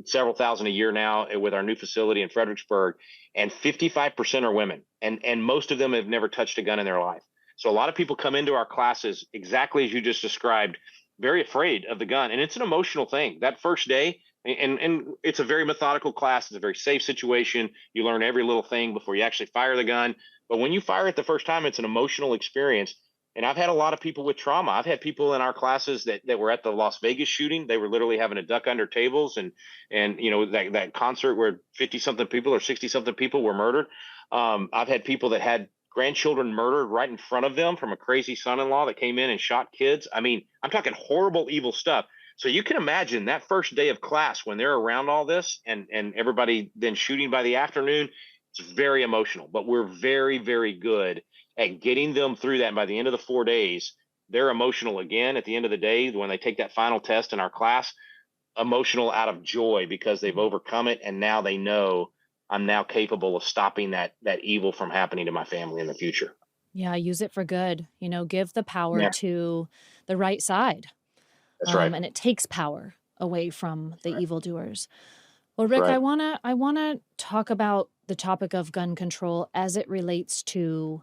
several thousand a year now with our new facility in Fredericksburg. And 55% are women. And most of them have never touched a gun in their life. So a lot of people come into our classes exactly as you just described, very afraid of the gun. And it's an emotional thing. That first day, and it's a very methodical class. It's a very safe situation. You learn every little thing before you actually fire the gun. But when you fire it the first time, it's an emotional experience. And I've had a lot of people with trauma. I've had people in our classes that were at the Las Vegas shooting. They were literally having to duck under tables, and that concert where 50-something people or 60-something people were murdered. I've had people that had grandchildren murdered right in front of them from a crazy son-in-law that came in and shot kids. I mean, I'm talking horrible, evil stuff. So you can imagine that first day of class when they're around all this and everybody then shooting by the afternoon, it's very emotional. But we're very, very good at getting them through that. And by the end of the 4 days, they're emotional again at the end of the day when they take that final test in our class, emotional out of joy because they've overcome it. And now they know I'm now capable of stopping that evil from happening to my family in the future. Yeah, use it for good. Give the power to the right side. That's right. And it takes power away from the evildoers. Well, Rick, I wanna talk about the topic of gun control as it relates to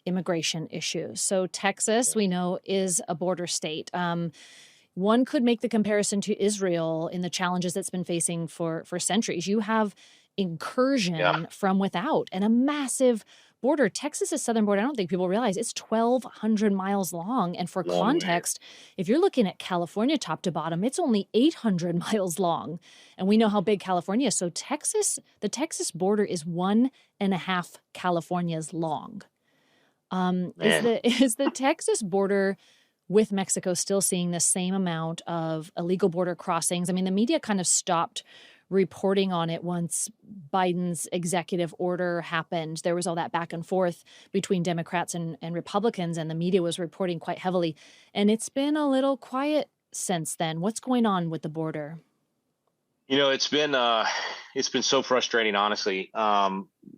immigration issues. So Texas, we know, is a border state. One could make the comparison to Israel in the challenges it's been facing for centuries. You have incursion from without and a massive border. Texas's southern border, I don't think people realize, it's 1,200 miles long. And for context, if you're looking at California top to bottom, it's only 800 miles long. And we know how big California is. So the Texas border is 1.5 Californias long. Is the Texas border with Mexico still seeing the same amount of illegal border crossings? I mean, the media kind of stopped reporting on it once Biden's executive order happened. There was all that back and forth between Democrats and Republicans, and the media was reporting quite heavily. And it's been a little quiet since then. What's going on with the border? It's been so frustrating, honestly,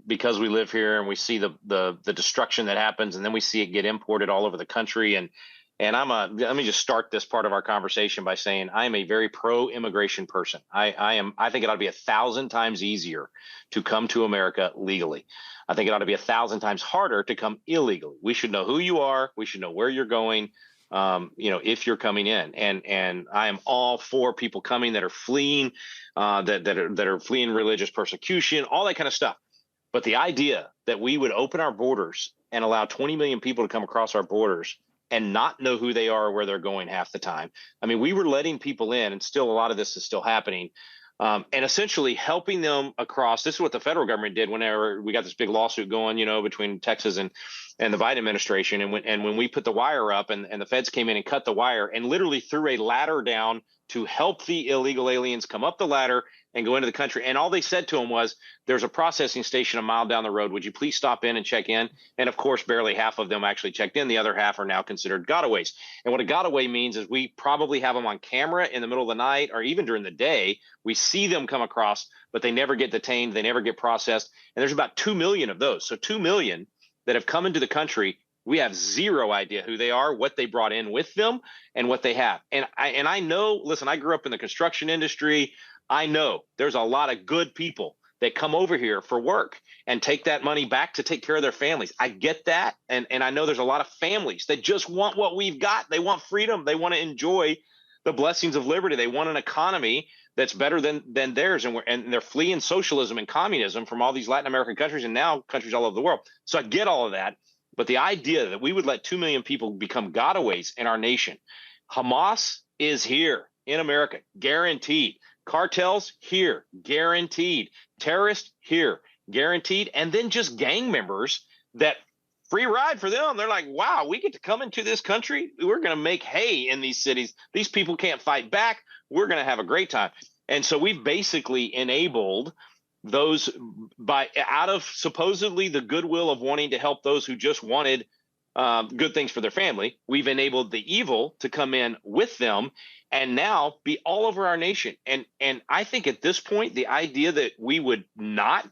because we live here and we see the destruction that happens, and then we see it get imported all over the country. And let me just start this part of our conversation by saying I am a very pro-immigration person. I think it ought to be 1,000 times easier to come to America legally. I think it ought to be 1,000 times harder to come illegally. We should know who you are. We should know where you're going. If you're coming in, and I am all for people coming that are fleeing, that are fleeing religious persecution, all that kind of stuff. But the idea that we would open our borders and allow 20 million people to come across our borders and not know who they are or where they're going half the time. I mean, we were letting people in, and still a lot of this is still happening, and essentially helping them across. This is what the federal government did whenever we got this big lawsuit going, between Texas and the Biden administration. And when we put the wire up and the feds came in and cut the wire and literally threw a ladder down to help the illegal aliens come up the ladder and go into the country. And all they said to them was, there's a processing station a mile down the road. Would you please stop in and check in? And of course, barely half of them actually checked in. The other half are now considered gotaways. And what a gotaway means is we probably have them on camera in the middle of the night or even during the day. We see them come across, but they never get detained. They never get processed. And there's about 2 million of those. So 2 million that have come into the country. We have zero idea who they are, what they brought in with them, and what they have. And I know, listen, I grew up in the construction industry. I know there's a lot of good people that come over here for work and take that money back to take care of their families. I get that. And I know there's a lot of families that just want what we've got. They want freedom. They want to enjoy the blessings of liberty. They want an economy that's better than theirs. And they're fleeing socialism and communism from all these Latin American countries and now countries all over the world. So I get all of that. But the idea that we would let 2 million people become gotaways in our nation, Hamas is here in America, guaranteed. Cartels here, guaranteed. Terrorists here, guaranteed. And then just gang members that free ride for them. They're like, wow, we get to come into this country. We're going to make hay in these cities. These people can't fight back. We're going to have a great time. And so we've basically enabled those out of supposedly the goodwill of wanting to help those who just wanted good things for their family. We've enabled the evil to come in with them and now be all over our nation. And I think at this point, the idea that we would not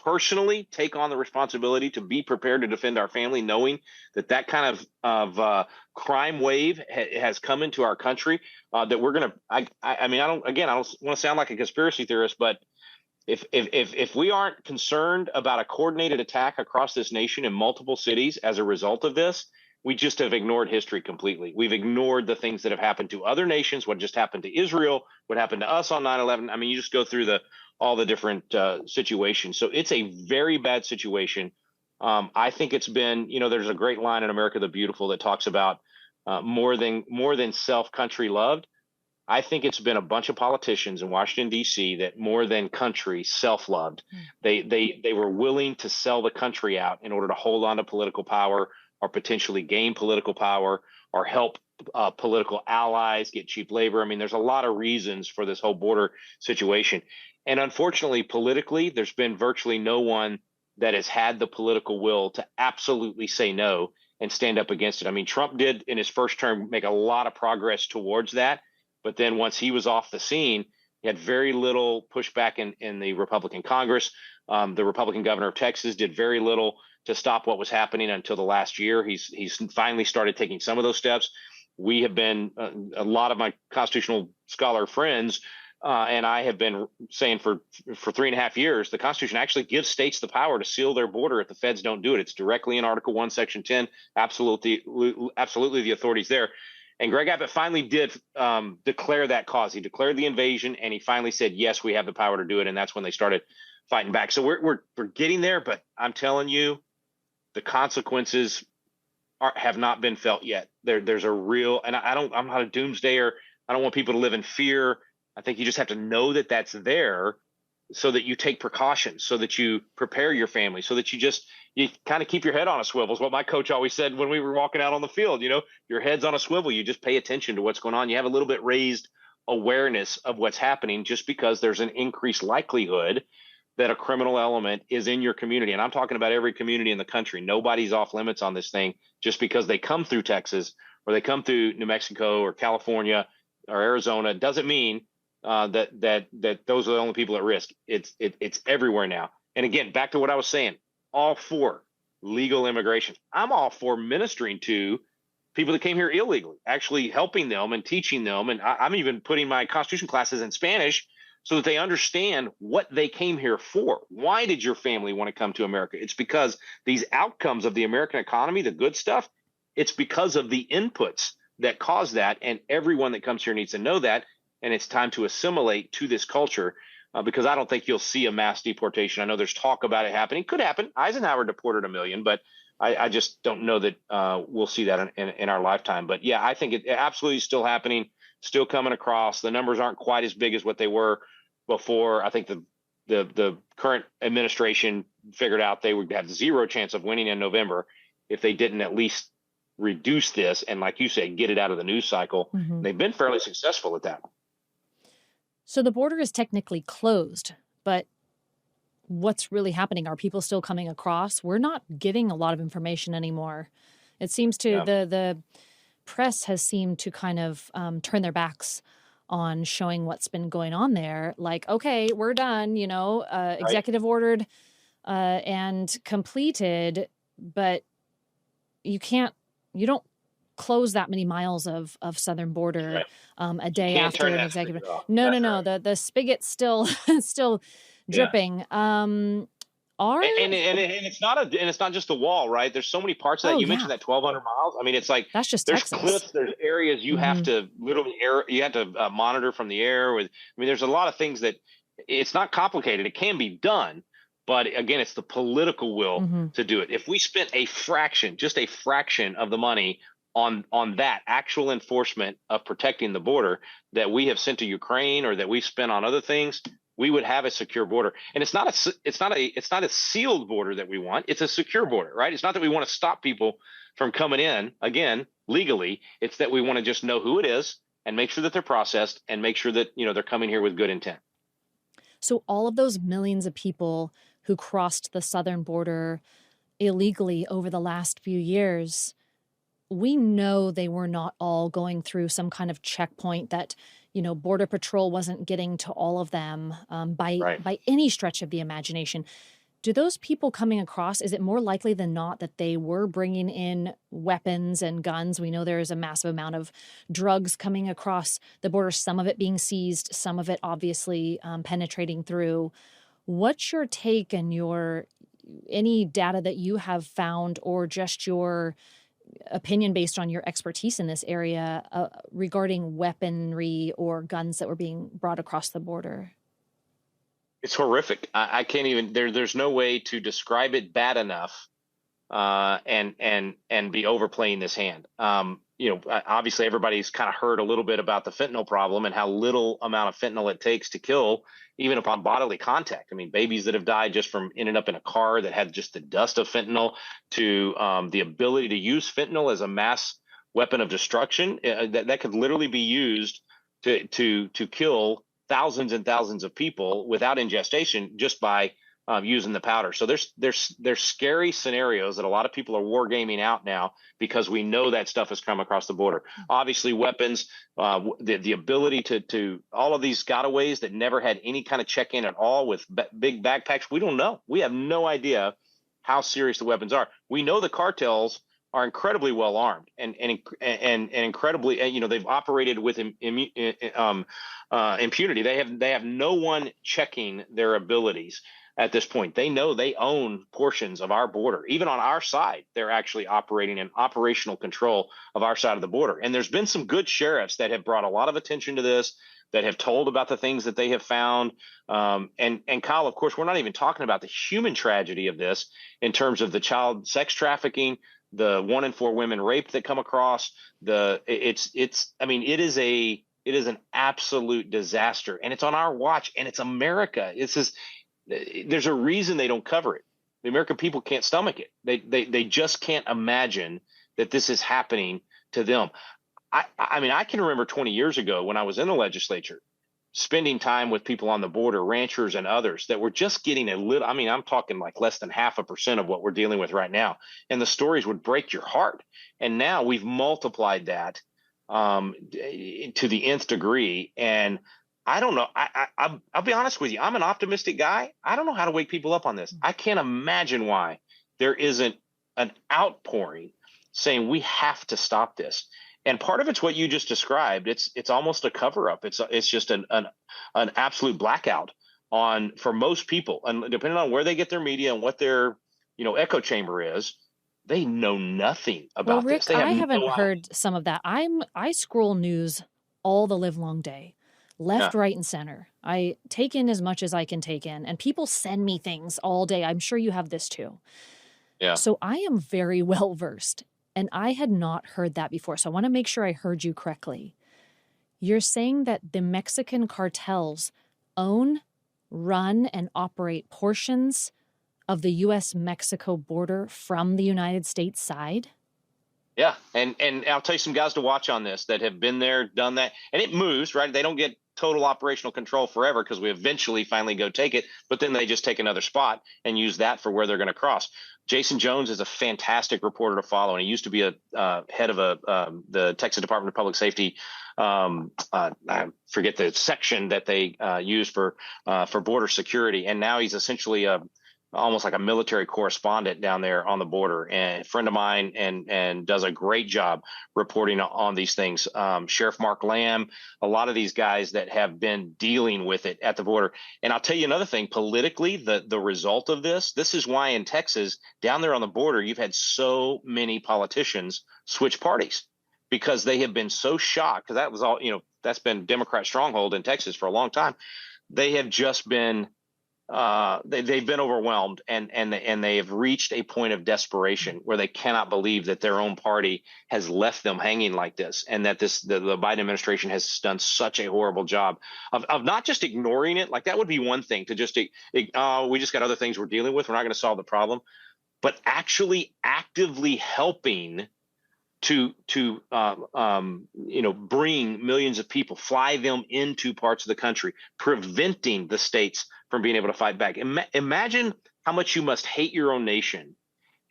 personally take on the responsibility to be prepared to defend our family, knowing that kind of crime wave has come into our country, that we're going to, I don't want to sound like a conspiracy theorist, but if we aren't concerned about a coordinated attack across this nation in multiple cities as a result of this, we just have ignored history completely. We've ignored the things that have happened to other nations, what just happened to Israel, what happened to us on 9/11. I mean, you just go through all the different situations. So it's a very bad situation. I think it's been, there's a great line in America the Beautiful that talks about more than self, country loved. I think it's been a bunch of politicians in Washington, D.C. that more than country self-loved. They were willing to sell the country out in order to hold on to political power or potentially gain political power or help political allies get cheap labor. I mean, there's a lot of reasons for this whole border situation. And unfortunately, politically, there's been virtually no one that has had the political will to absolutely say no and stand up against it. I mean, Trump did in his first term make a lot of progress towards that. But then once he was off the scene, he had very little pushback in the Republican Congress. The Republican governor of Texas did very little to stop what was happening until the last year. He's finally started taking some of those steps. We have been, a lot of my constitutional scholar friends and I have been saying for 3.5 years, the Constitution actually gives states the power to seal their border if the feds don't do it. It's directly in Article 1, Section 10. Absolutely the authorities there. And Greg Abbott finally did declare that cause. He declared the invasion, and he finally said, yes, we have the power to do it. And that's when they started fighting back. So we're getting there, but I'm telling you, the consequences have not been felt yet. There's a real, and I'm not a doomsdayer. I don't want people to live in fear. I think you just have to know that that's there, so that you take precautions, so that you prepare your family, so that you kind of keep your head on a swivel. Is what my coach always said when we were walking out on the field. Your head's on a swivel. You just pay attention to what's going on. You have a little bit raised awareness of what's happening, just because there's an increased likelihood that a criminal element is in your community. And I'm talking about every community in the country. Nobody's off limits on this thing just because they come through Texas or they come through New Mexico or California or Arizona. It doesn't mean that those are the only people at risk. It's everywhere now. And again, back to what I was saying, all for legal immigration. I'm all for ministering to people that came here illegally, actually helping them and teaching them. And I'm even putting my Constitution classes in Spanish so that they understand what they came here for. Why did your family want to come to America? It's because these outcomes of the American economy, the good stuff, it's because of the inputs that cause that. And everyone that comes here needs to know that. And it's time to assimilate to this culture, because I don't think you'll see a mass deportation. I know there's talk about it happening. Could happen. Eisenhower deported 1 million, but I just don't know that we'll see that in our lifetime. But yeah, I think it absolutely is still happening, still coming across. The numbers aren't quite as big as what they were before. I think the current administration figured out they would have zero chance of winning in November if they didn't at least reduce this and, like you say, get it out of the news cycle. Mm-hmm. They've been fairly successful at that. So the border is technically closed, but what's really happening? Are people still coming across? We're not getting a lot of information anymore. It seems to the press has seemed to kind of turn their backs on showing what's been going on there. Like, okay, we're done, executive ordered and completed, but you don't close that many miles of southern border a day after an executive. No. Right. The spigot's still dripping. And it's not just the wall, right? There's so many parts of that. You mentioned that 1,200 miles. I mean, it's like that's just there's Texas. Cliffs, there's areas you have to monitor from the air. There's a lot of things that it's not complicated. It can be done. But again, it's the political will to do it. If we spent just a fraction of the money on that actual enforcement of protecting the border that we have sent to Ukraine or that we've spent on other things, we would have a secure border. And it's not a sealed border that we want. It's a secure border, right? It's not that we want to stop people from coming in again legally. It's that we want to just know who it is and make sure that they're processed and make sure that they're coming here with good intent. So all of those millions of people who crossed the southern border illegally over the last few years, we know they were not all going through some kind of checkpoint that, Border Patrol wasn't getting to all of them by any stretch of the imagination. Do those people coming across, is it more likely than not that they were bringing in weapons and guns? We know there is a massive amount of drugs coming across the border, some of it being seized, some of it obviously penetrating through. What's your take and any data that you have found or just your opinion based on your expertise in this area regarding weaponry or guns that were being brought across the border? It's horrific. I can't even. There's no way to describe it bad enough, and be overplaying this hand. Obviously everybody's kind of heard a little bit about the fentanyl problem and how little amount of fentanyl it takes to kill, even upon bodily contact. I mean, babies that have died just from ending up in a car that had just the dust of fentanyl, to the ability to use fentanyl as a mass weapon of destruction that could literally be used to kill thousands and thousands of people without ingestation just by using the powder. So there's scary scenarios that a lot of people are wargaming out now because we know that stuff has come across the border. Obviously, weapons, the ability to all of these gotaways that never had any kind of check-in at all with big backpacks. We don't know. We have no idea how serious the weapons are. We know the cartels are incredibly well armed and incredibly, they've operated with impunity. They have no one checking their abilities at this point. They know they own portions of our border. Even on our side, they're actually operating in operational control of our side of the border. And there's been some good sheriffs that have brought a lot of attention to this, that have told about the things that they have found. And Kyle, of course, we're not even talking about the human tragedy of this in terms of the child sex trafficking, the 1 in 4 women raped that come across. It is an absolute disaster, and it's on our watch, and it's America. There's a reason they don't cover it. The American people can't stomach it. They just can't imagine that this is happening to them. I can remember 20 years ago when I was in the legislature, spending time with people on the border, ranchers and others that were just getting a little, I'm talking like less than 0.5% of what we're dealing with right now. And the stories would break your heart. And now we've multiplied that to the nth degree. And I don't know. I'll be honest with you. I'm an optimistic guy. I don't know how to wake people up on this. I can't imagine why there isn't an outpouring saying we have to stop this. And part of it's what you just described. It's almost a cover up. It's just an absolute blackout for most people. And depending on where they get their media and what their echo chamber is, they know nothing about well, Rick, this. They have I haven't no heard some of that. I scroll news all the live long day, left, Yeah. right, and center. I take in as much as I can take in, and people send me things all day. I'm sure you have this too. Yeah. So I am very well versed, and I had not heard that before. So I want to make sure I heard you correctly. You're saying that the Mexican cartels own, run, and operate portions of the U.S.-Mexico border from the United States side? Yeah, and I'll tell you some guys to watch on this that have been there, done that, and it moves, right? They don't get total operational control forever because we eventually finally go take it, but then they just take another spot and use that for where they're going to cross. Jason Jones is a fantastic reporter to follow, and he used to be a head of the Texas Department of Public Safety. I forget the section that they use for border security, and now he's essentially almost like a military correspondent down there on the border, and a friend of mine, and does a great job reporting on these things. Sheriff Mark Lamb, a lot of these guys that have been dealing with it at the border. And I'll tell you another thing, politically, the result of this is why in Texas, down there on the border, you've had so many politicians switch parties, because they have been so shocked, because that was all, that's been Democrat stronghold in Texas for a long time. They have just been they've been overwhelmed, and they have reached a point of desperation where they cannot believe that their own party has left them hanging like this, and that the Biden administration has done such a horrible job of not just ignoring it. Like, that would be one thing to just we just got other things we're dealing with, we're not going to solve the problem, but actually actively helping to bring millions of people, fly them into parts of the country, preventing the states from being able to fight back. Imagine how much you must hate your own nation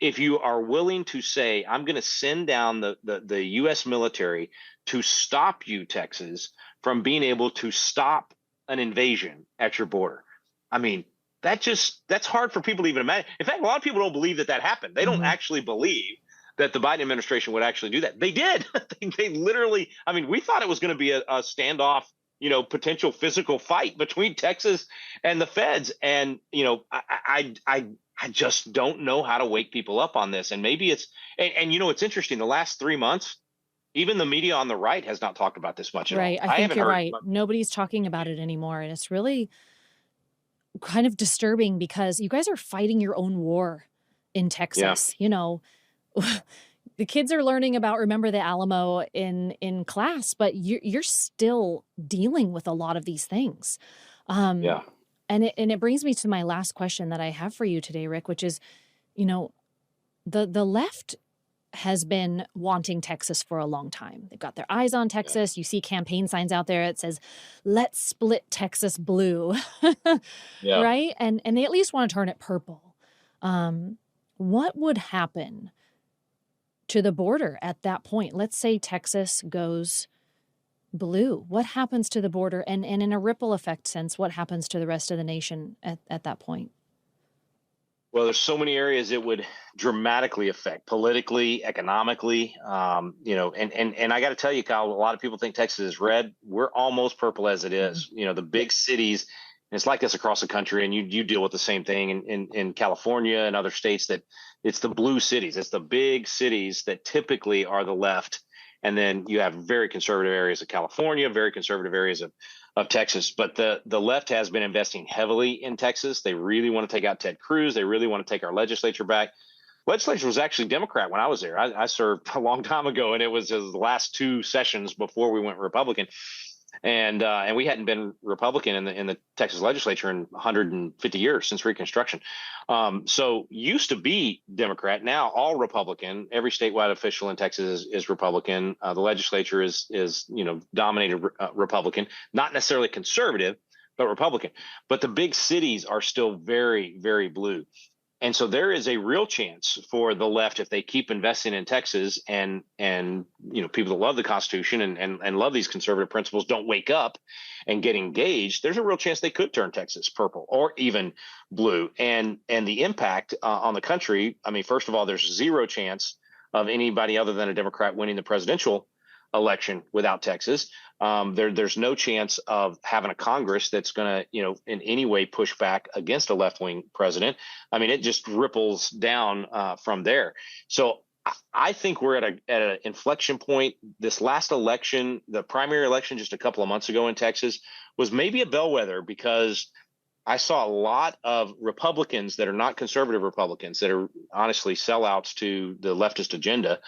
if you are willing to say, I'm going to send down the U.S. military to stop you, Texas, from being able to stop an invasion at your border. I mean, that's hard for people to even imagine. In fact, a lot of people don't believe that happened. They don't actually believe that the Biden administration would actually do that. They did. They literally, we thought it was going to be a standoff, potential physical fight between Texas and the feds. And, I just don't know how to wake people up on this. And maybe it's interesting. The last 3 months, even the media on the right has not talked about this much at all. Right. I think you're right. Nobody's talking about it anymore. And it's really kind of disturbing, because you guys are fighting your own war in Texas. Yeah. The kids are learning about Remember the Alamo in class, but you're still dealing with a lot of these things. Yeah. And it brings me to my last question that I have for you today, Rick, which is, the left has been wanting Texas for a long time. They've got their eyes on Texas. Yeah. You see campaign signs out there that says, "Let's split Texas blue," Yeah. Right? And they at least want to turn it purple. What would happen to the border at that point? Let's say Texas goes blue. What happens to the border? And in a ripple effect sense, what happens to the rest of the nation at that point? Well, there's so many areas it would dramatically affect politically, economically. And I got to tell you, Kyle, a lot of people think Texas is red. We're almost purple as it is. The big cities, and it's like this across the country, and you deal with the same thing in California and other states, that it's the blue cities. It's the big cities that typically are the left. And then you have very conservative areas of California, very conservative areas of Texas. But the left has been investing heavily in Texas. They really want to take out Ted Cruz. They really want to take our legislature back. Legislature was actually Democrat when I was there. I served a long time ago, and it was the last two sessions before we went Republican. And we hadn't been Republican in the Texas legislature in 150 years since Reconstruction. So used to be Democrat, now all Republican. Every statewide official in Texas is Republican. The legislature is dominated Republican, not necessarily conservative, but Republican. But the big cities are still very, very blue. And so there is a real chance for the left, if they keep investing in Texas, and people that love the Constitution and love these conservative principles don't wake up and get engaged, there's a real chance they could turn Texas purple or even blue. And the impact on the country, I mean, first of all, there's zero chance of anybody other than a Democrat winning the presidential election without Texas. There's no chance of having a Congress that's going to, in any way push back against a left-wing president. I mean, it just ripples down from there. So I think we're at an inflection point. This last election, the primary election just a couple of months ago in Texas, was maybe a bellwether, because I saw a lot of Republicans that are not conservative Republicans, that are honestly sellouts to the leftist agenda,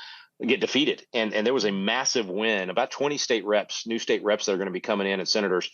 get defeated. And there was a massive win, about 20 new state reps that are going to be coming in, and senators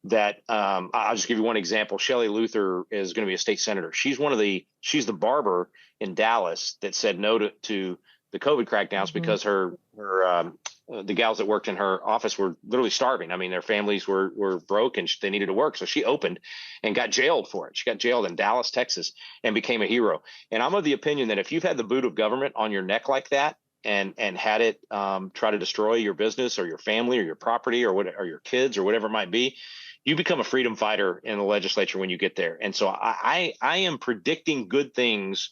that I'll just give you one example. Shelley Luther is going to be a state senator. She's the barber in Dallas that said no to the COVID crackdowns because the gals that worked in her office were literally starving. I mean, their families were broke and they needed to work. So she opened and got jailed for it. She got jailed in Dallas, Texas, and became a hero. And I'm of the opinion that if you've had the boot of government on your neck like that, and had it try to destroy your business or your family or your property or your kids or whatever it might be, you become a freedom fighter in the legislature when you get there. And so I am predicting good things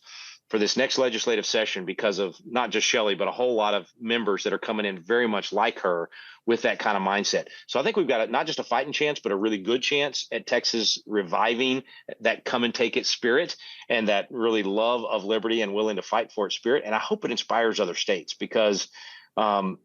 for this next legislative session because of not just Shelley, but a whole lot of members that are coming in very much like her with that kind of mindset. So I think we've got not just a fighting chance, but a really good chance at Texas reviving that come and take it spirit and that really love of liberty and willing to fight for its spirit. And I hope it inspires other states because, I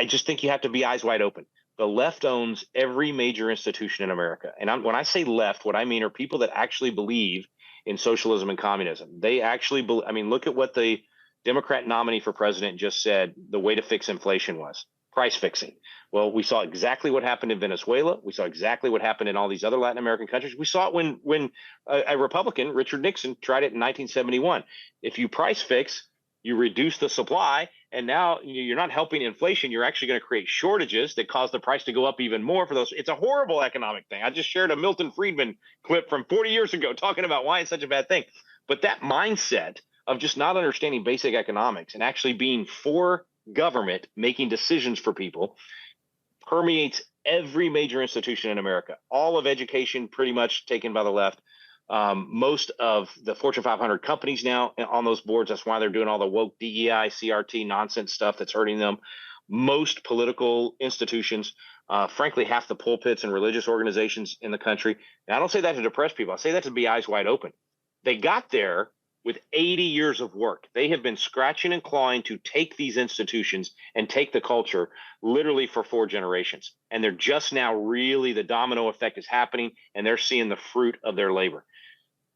just think you have to be eyes wide open. The left owns every major institution in America. And when I say left, what I mean are people that actually believe in socialism and communism. They actually believe, look at what the Democrat nominee for president just said the way to fix inflation was price fixing. Well, we saw exactly what happened in Venezuela. We saw exactly what happened in all these other Latin American countries. We saw it when a Republican, Richard Nixon, tried it in 1971. If you price fix, you reduce the supply, and now you're not helping inflation. You're actually going to create shortages that cause the price to go up even more for those. It's a horrible economic thing. I just shared a Milton Friedman clip from 40 years ago talking about why it's such a bad thing. But that mindset of just not understanding basic economics and actually being for government, making decisions for people, permeates every major institution in America. All of education pretty much taken by the left. Most of the Fortune 500 companies now on those boards. That's why they're doing all the woke DEI, CRT nonsense stuff that's hurting them. Most political institutions, frankly, half the pulpits and religious organizations in the country. And I don't say that to depress people. I say that to be eyes wide open. They got there with 80 years of work. They have been scratching and clawing to take these institutions and take the culture literally for 4 generations. And they're just now really, the domino effect is happening, and they're seeing the fruit of their labor.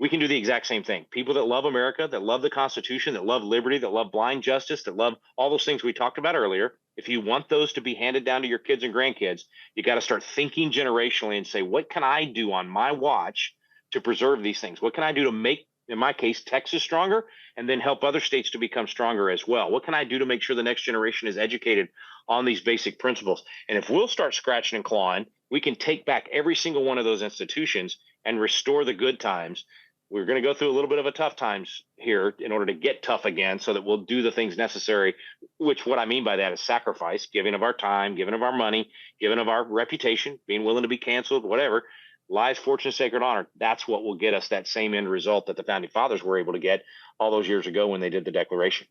We can do the exact same thing. People that love America, that love the Constitution, that love liberty, that love blind justice, that love all those things we talked about earlier. If you want those to be handed down to your kids and grandkids, you got to start thinking generationally and say, what can I do on my watch to preserve these things? What can I do to make, in my case, Texas stronger, and then help other states to become stronger as well? What can I do to make sure the next generation is educated on these basic principles? And if we'll start scratching and clawing, we can take back every single one of those institutions and restore the good times. We're going to go through a little bit of a tough times here in order to get tough again, so that we'll do the things necessary, which what I mean by that is sacrifice, giving of our time, giving of our money, giving of our reputation, being willing to be canceled, whatever, lives, fortune, sacred honor. That's what will get us that same end result that the founding fathers were able to get all those years ago when they did the Declaration.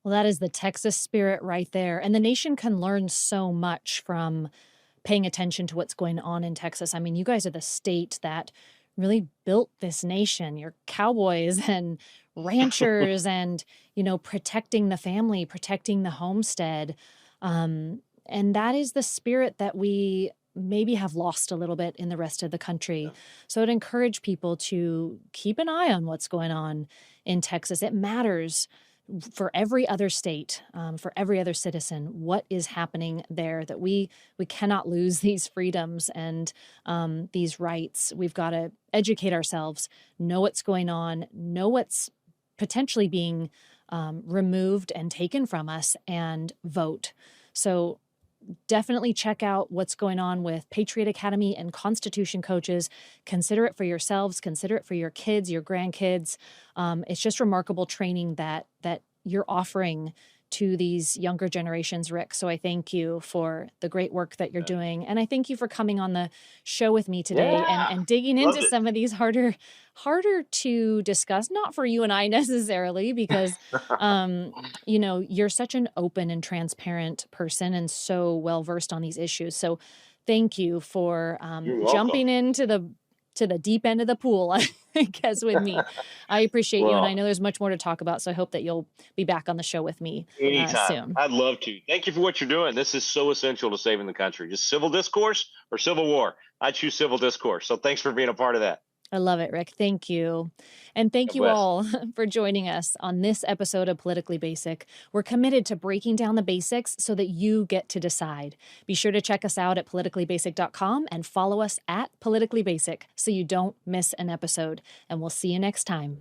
Well, that is the Texas spirit right there. And the nation can learn so much from paying attention to what's going on in Texas. I mean, you guys are the state that really built this nation. You're cowboys and ranchers and, protecting the family, protecting the homestead. And that is the spirit that we maybe have lost a little bit in the rest of the country. Yeah. So I'd encourage people to keep an eye on what's going on in Texas. It matters for every other state, for every other citizen, what is happening there, that we cannot lose these freedoms and these rights. We've got to educate ourselves, know what's going on, know what's potentially being removed and taken from us, and vote. So definitely check out what's going on with Patriot Academy and Constitution coaches. Consider it for yourselves. Consider it for your kids, your grandkids. It's just remarkable training that you're offering to these younger generations, Rick. So I thank you for the great work that you're doing. And I thank you for coming on the show with me today and digging into some of these harder to discuss, not for you and I necessarily, because, you're such an open and transparent person and so well-versed on these issues. So thank you for jumping into the deep end of the pool, I guess, with me. I appreciate you, and I know there's much more to talk about, so I hope that you'll be back on the show with me soon. I'd love to. Thank you for what you're doing. This is so essential to saving the country. Just civil discourse or civil war. I choose civil discourse. So thanks for being a part of that. I love it, Rick. Thank you. And thank you all for joining us on this episode of Politically Basic. We're committed to breaking down the basics so that you get to decide. Be sure to check us out at politicallybasic.com and follow us at Politically Basic so you don't miss an episode. And we'll see you next time.